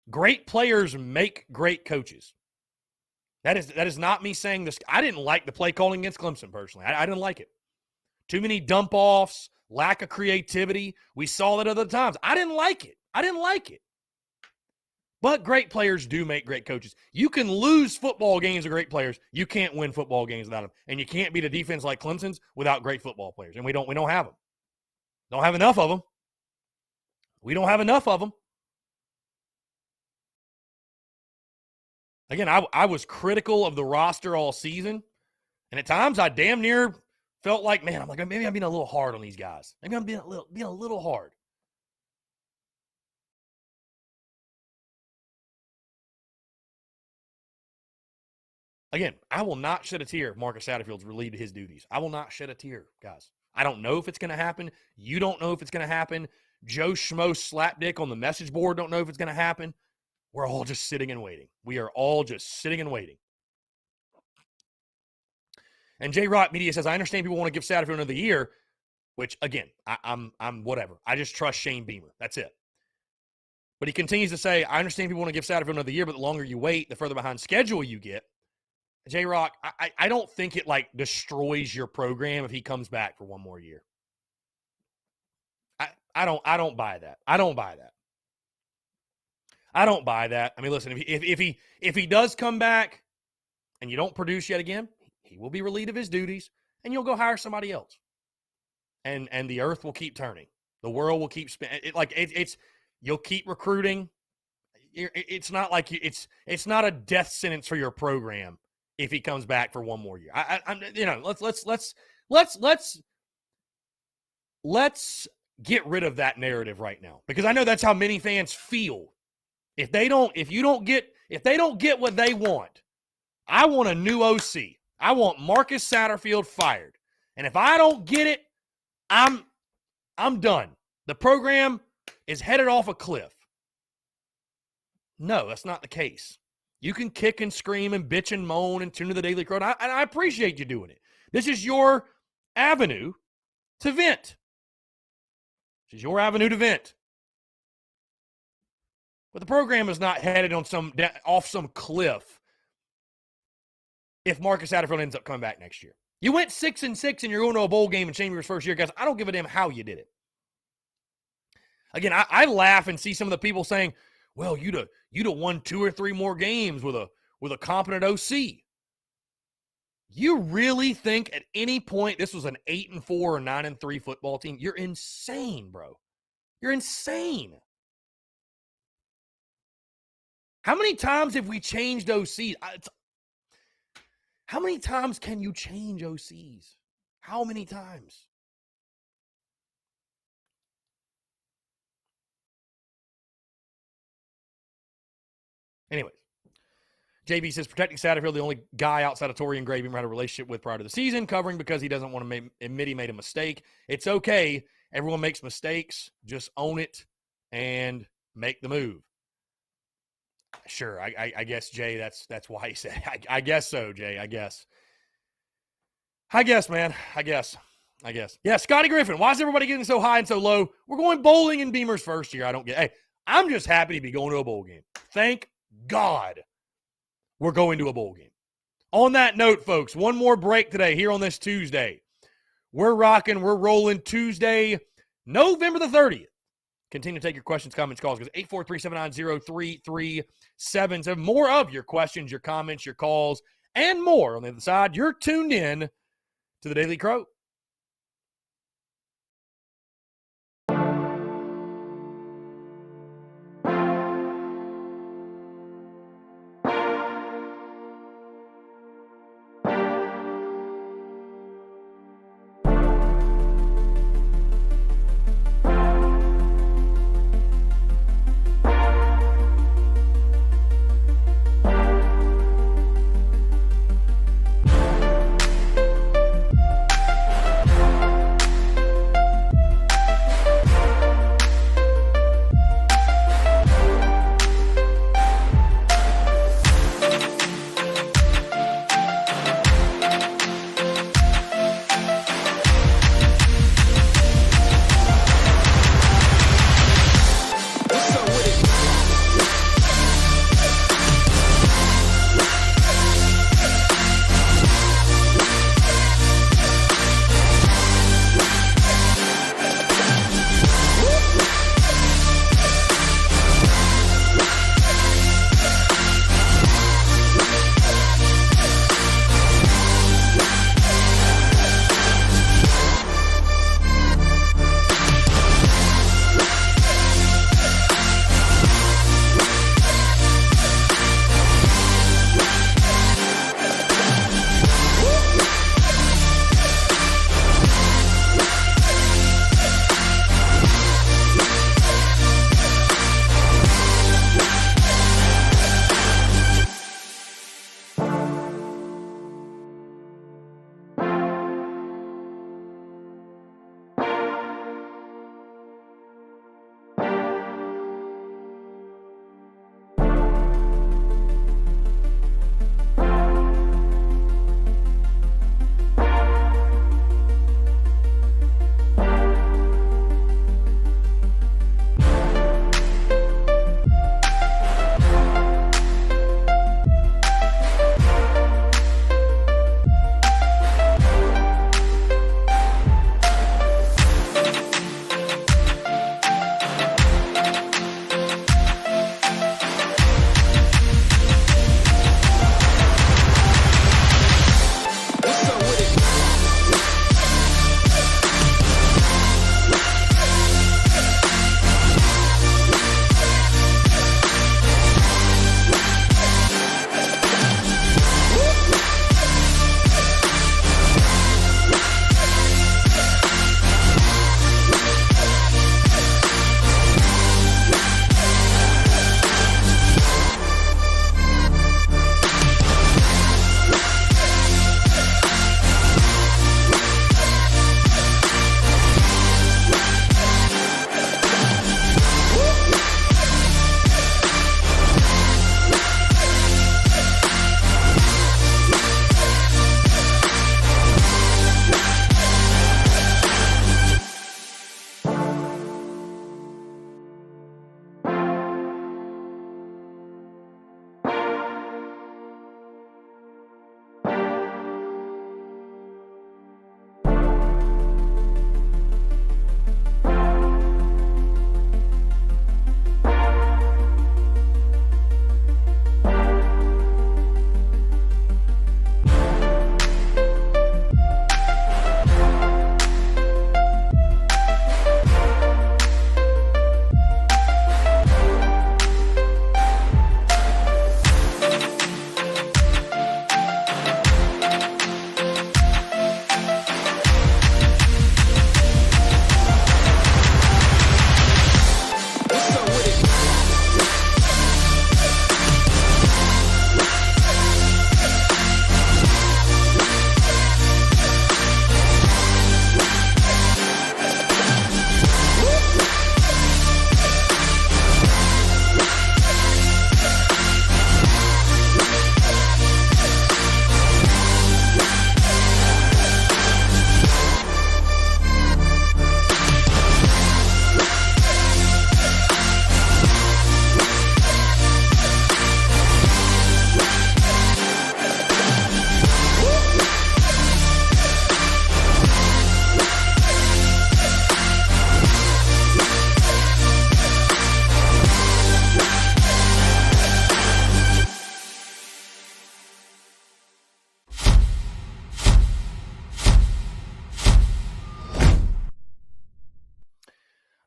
great players make great coaches. That is not me saying this. I didn't like the play calling against Clemson personally. I didn't like it. Too many dump offs, lack of creativity. We saw that other times. I didn't like it. But great players do make great coaches. You can lose football games with great players. You can't win football games without them. And you can't beat a defense like Clemson's without great football players. And we don't have them. Don't have enough of them. We don't have enough of them. Again, I was critical of the roster all season. And at times I damn near felt like, man, I'm like, maybe I'm being a little hard on these guys. Maybe I'm being a little hard. Again, I will not shed a tear if Marcus Satterfield's relieved of his duties. I will not shed a tear, guys. I don't know if it's going to happen. You don't know if it's going to happen. Joe Schmo Slapdick on the message board don't know if it's going to happen. We're all just sitting and waiting. We are all just sitting and waiting. And J Rock Media says, I understand people want to give Satterfield another year, which, again, I'm whatever. I just trust Shane Beamer. That's it. But he continues to say, I understand people want to give Satterfield another year, but the longer you wait, the further behind schedule you get. J Rock, I don't think it like destroys your program if he comes back for one more year. I don't buy that. I don't buy that. I don't buy that. I mean, listen, if he does come back and you don't produce yet again, he will be relieved of his duties and you'll go hire somebody else. And the earth will keep turning. The world will keep spinning. It's you'll keep recruiting. It's not like it's not a death sentence for your program if he comes back for one more year. Let's get rid of that narrative right now, because I know that's how many fans feel. If they don't get what they want, I want a new OC. I want Marcus Satterfield fired. And if I don't get it, I'm done. The program is headed off a cliff. No, that's not the case. You can kick and scream and bitch and moan and tune to the Daily Crow, and I appreciate you doing it. This is your avenue to vent. This is your avenue to vent. But the program is not headed on off some cliff if Marcus Satterfield ends up coming back next year. You went 6-6 and you're going to a bowl game in Shane Beamer's first year, guys. I don't give a damn how you did it. Again, I laugh and see some of the people saying, well, you'd have won 2 or 3 more games with a competent OC. You really think at any point this was an 8-4 or 9-3 football team? You're insane, bro. You're insane. How many times have we changed OCs? How many times can you change OCs? How many times? Anyways, JB says, protecting Satterfield, the only guy outside of Torian Gray Beamer had a relationship with prior to the season, covering because he doesn't want to admit he made a mistake. It's okay. Everyone makes mistakes. Just own it and make the move. Sure, I guess, Jay, that's why he said it. I guess so, Jay, I guess. Man. I guess. Yeah, Scotty Griffin, why is everybody getting so high and so low? We're going bowling in Beamer's first year. Hey, I'm just happy to be going to a bowl game. Thank God we're going to a bowl game. On that note, folks, one more break today here on this Tuesday. We're rolling Tuesday, November the 30th. Continue to take your questions, comments, calls, because 843-790-3377. More of your questions, your comments, your calls, and more on the other side. You're tuned in to the Daily Crow.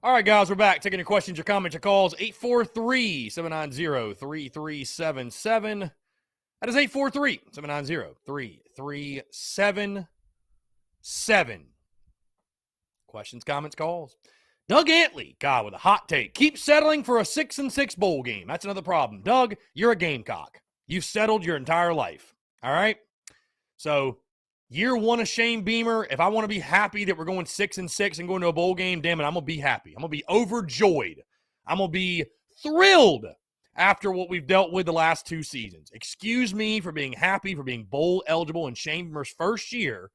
All right, guys, we're back. Taking your questions, your comments, your calls. 843-790-3377. That is 843-790-3377. Questions, comments, calls. Doug Antley, God, with a hot take. Keep settling for a 6-6 bowl game. That's another problem. Doug, you're a Gamecock. You've settled your entire life. All right? So, year one of Shane Beamer, if I want to be happy that we're going 6-6 and going to a bowl game, damn it, I'm going to be happy. I'm going to be overjoyed. I'm going to be thrilled after what we've dealt with the last 2 seasons. Excuse me for being happy, for being bowl eligible in Shane Beamer's first year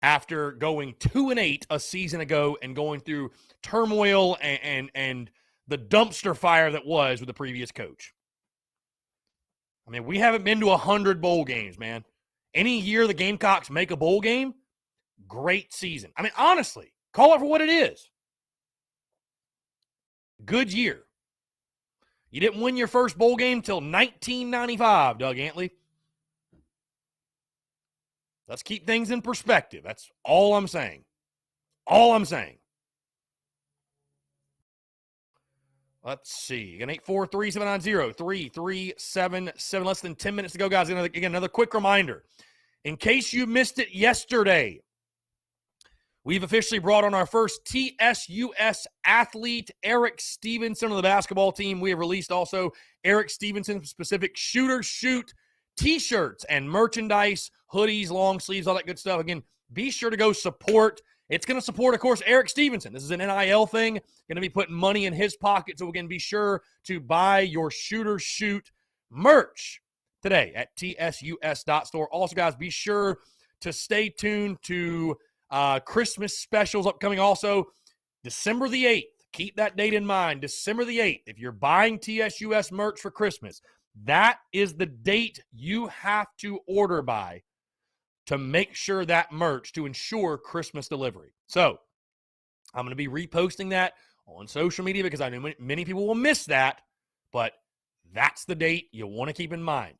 after going 2-8 a season ago and going through turmoil and the dumpster fire that was with the previous coach. I mean, we haven't been to 100 bowl games, man. Any year the Gamecocks make a bowl game, great season. I mean, honestly, call it for what it is. Good year. You didn't win your first bowl game until 1995, Doug Antley. Let's keep things in perspective. That's all I'm saying. All I'm saying. Let's see. Again, 843-790-3377. Less than 10 minutes to go, guys. Again, another quick reminder. In case you missed it yesterday, we've officially brought on our first TSUS athlete, Eric Stevenson, on the basketball team. We have released also Eric Stevenson-specific Shooter Shoot T-shirts and merchandise, hoodies, long sleeves, all that good stuff. Again, be sure to go support. It's going to support, of course, Eric Stevenson. This is an NIL thing. Going to be putting money in his pocket, so we can be sure to buy your Shooter Shoot merch today at tsus.store. Also, guys, be sure to stay tuned to Christmas specials upcoming also. December the 8th. Keep that date in mind. December the 8th. If you're buying TSUS merch for Christmas, that is the date you have to order by to make sure that merch, to ensure Christmas delivery. So I'm going to be reposting that on social media because I know many people will miss that, but that's the date you want to keep in mind.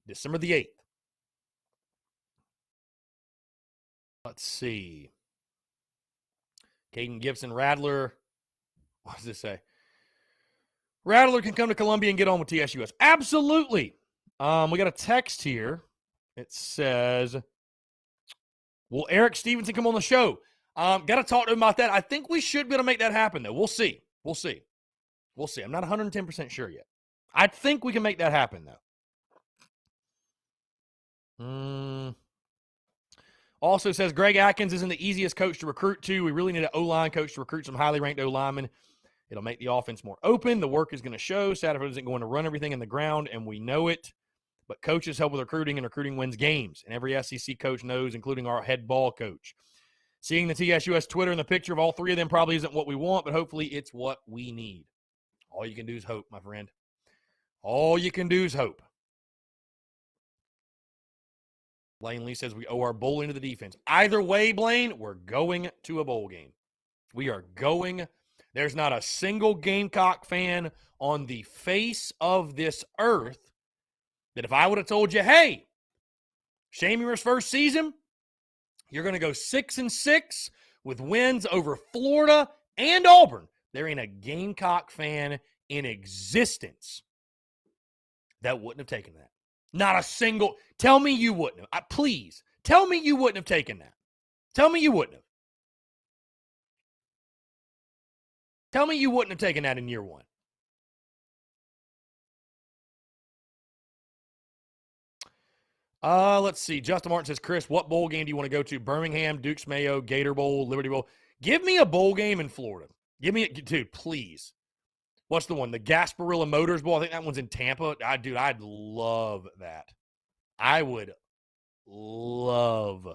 December the 8th. Let's see. Caden Gibson, Rattler. What does this say? Rattler can come to Columbia and get on with TSUS. Absolutely. We got a text here. It says, will Eric Stevenson come on the show? Got to talk to him about that. I think we should be able to make that happen, though. We'll see. We'll see. We'll see. I'm not 110% sure yet. I think we can make that happen, though. Also says, Greg Atkins isn't the easiest coach to recruit to. We really need an O-line coach to recruit some highly ranked O-linemen. It'll make the offense more open. The work is going to show. Satterfield isn't going to run everything in the ground, and we know it. But coaches help with recruiting, and recruiting wins games. And every SEC coach knows, including our head ball coach. Seeing the TSUS Twitter and the picture of all three of them probably isn't what we want, but hopefully it's what we need. All you can do is hope, my friend. All you can do is hope. Blaine Lee says we owe our bowling to the defense. Either way, Blaine, we're going to a bowl game. We are going. There's not a single Gamecock fan on the face of this earth that if I would have told you, hey, Shane Beamer's first season, you're going to go 6-6 with wins over Florida and Auburn, there ain't a Gamecock fan in existence that wouldn't have taken that. Not a single. Tell me you wouldn't have. Please, tell me you wouldn't have taken that. Tell me you wouldn't have. Tell me you wouldn't have taken that in year one. Let's see. Justin Martin says, Chris, what bowl game do you want to go to? Birmingham, Dukes Mayo, Gator Bowl, Liberty Bowl. Give me a bowl game in Florida. Give me it, dude, please. What's the one? The Gasparilla Motors Bowl. I think that one's in Tampa. Dude, I'd love that. I would love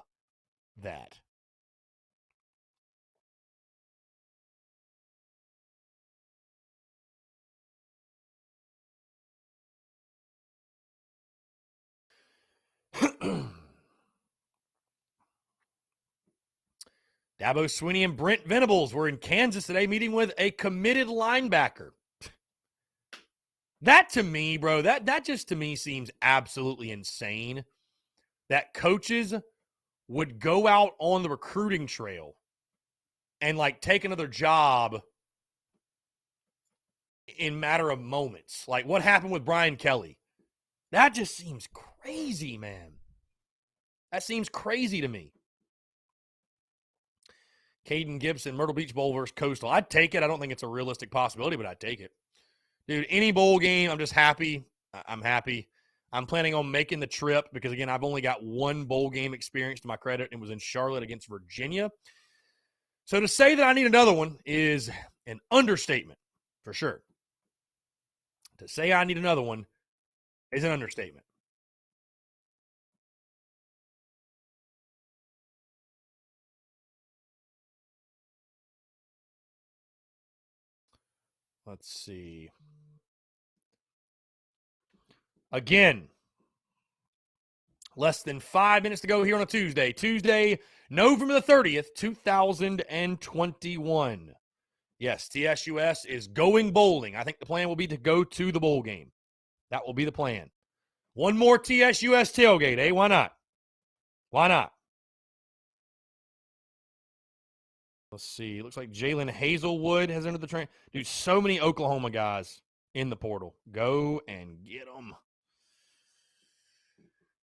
that. Dabo Swinney and Brent Venables were in Kansas today meeting with a committed linebacker. That to me, bro, that just to me seems absolutely insane that coaches would go out on the recruiting trail and like take another job in matter of moments. Like what happened with Brian Kelly. That just seems crazy, man. That seems crazy to me. Caden Gibson, Myrtle Beach Bowl versus Coastal. I'd take it. I don't think it's a realistic possibility, but I'd take it. Dude, any bowl game, I'm just happy. I'm happy. I'm planning on making the trip because, again, I've only got one bowl game experience to my credit, and it was in Charlotte against Virginia. So to say that I need another one is an understatement, for sure. To say I need another one is an understatement. Let's see. Again, less than 5 minutes to go here on a Tuesday. Tuesday, November the 30th, 2021. Yes, TSUS is going bowling. I think the plan will be to go to the bowl game. That will be the plan. One more TSUS tailgate, eh? Why not? Why not? Let's see. It looks like Jalen Hazelwood has entered the train. Dude, so many Oklahoma guys in the portal. Go and get them.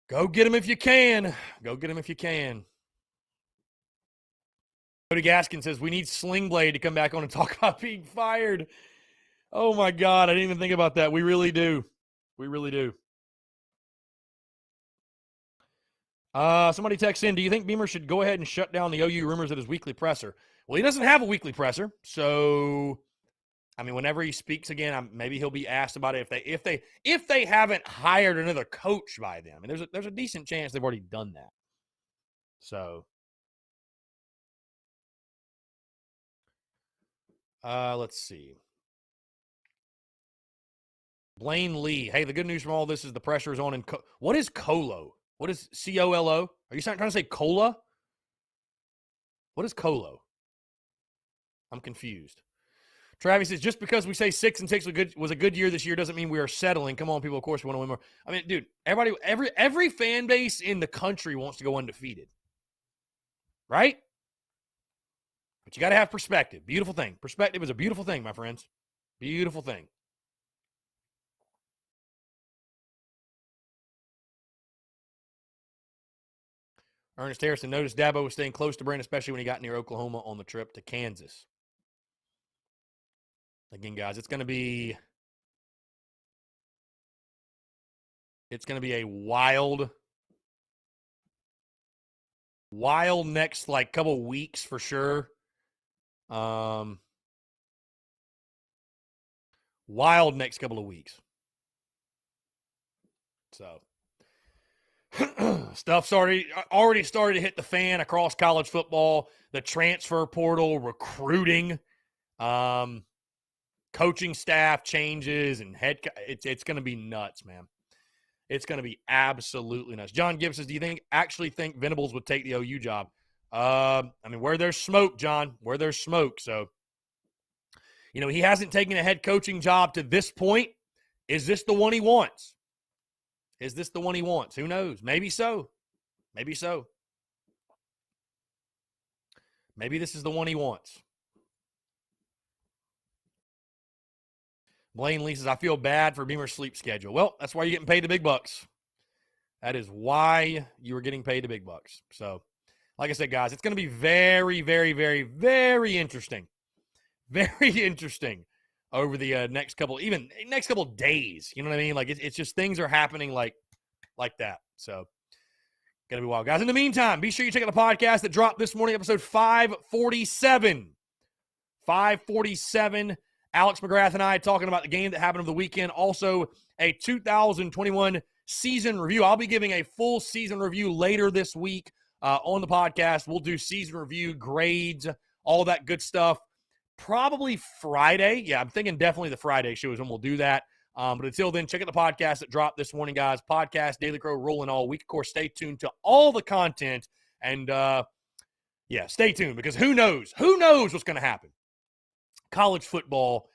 Go get them if you can. Go get them if you can. Cody Gaskin says, we need Sling Blade to come back on and talk about being fired. Oh, my God. I didn't even think about that. We really do. We really do. Somebody texts in, do you think Beamer should go ahead and shut down the OU rumors at his weekly presser? Well, he doesn't have a weekly presser, so I mean, whenever he speaks again, maybe he'll be asked about it if they haven't hired another coach by then. I mean, there's a decent chance they've already done that. So, let's see. Blaine Lee. Hey, the good news from all this is the pressure is on. What is Colo? What is COLO? Are you trying to say cola? What is Colo? I'm confused. Travis says, just because we say 6-6 was a good year this year doesn't mean we are settling. Come on, people. Of course we want to win more. I mean, dude, every fan base in the country wants to go undefeated. Right? But you got to have perspective. Beautiful thing. Perspective is a beautiful thing, my friends. Beautiful thing. Ernest Harrison noticed Dabo was staying close to Brent, especially when he got near Oklahoma on the trip to Kansas. Again, guys, it's going to be a wild next couple weeks for sure. Wild next couple of weeks. So stuff's already started to hit the fan across college football, the transfer portal, recruiting, coaching staff changes, and it's going to be nuts, man. It's going to be absolutely nuts. John Gibbs says, do you actually think Venables would take the OU job? I mean, where there's smoke, John, where there's smoke. So, he hasn't taken a head coaching job to this point. Is this the one he wants? Is this the one he wants? Who knows? Maybe so. Maybe so. Maybe this is the one he wants. Blaine Lee says, I feel bad for Beamer's sleep schedule. Well, that's why you're getting paid the big bucks. That is why you were getting paid the big bucks. So, like I said, guys, it's going to be very, very, very, very interesting. Very interesting over the next couple days. You know what I mean? Like, it's just things are happening like that. So, going to be wild. Guys, in the meantime, be sure you check out the podcast that dropped this morning, episode 547. 547. Alex McGrath and I talking about the game that happened over the weekend. Also, a 2021 season review. I'll be giving a full season review later this week on the podcast. We'll do season review, grades, all that good stuff. Probably Friday. Yeah, I'm thinking definitely the Friday show is when we'll do that. But until then, check out the podcast that dropped this morning, guys. Podcast, Daily Crow, rolling all week. Of course, stay tuned to all the content. And, stay tuned because who knows? Who knows what's going to happen? College football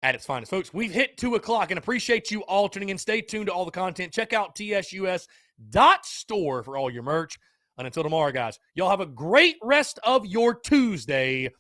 at its finest. Folks, we've hit 2 o'clock and appreciate you all tuning in. Stay tuned to all the content. Check out tsus.store for all your merch. And until tomorrow, guys, y'all have a great rest of your Tuesday.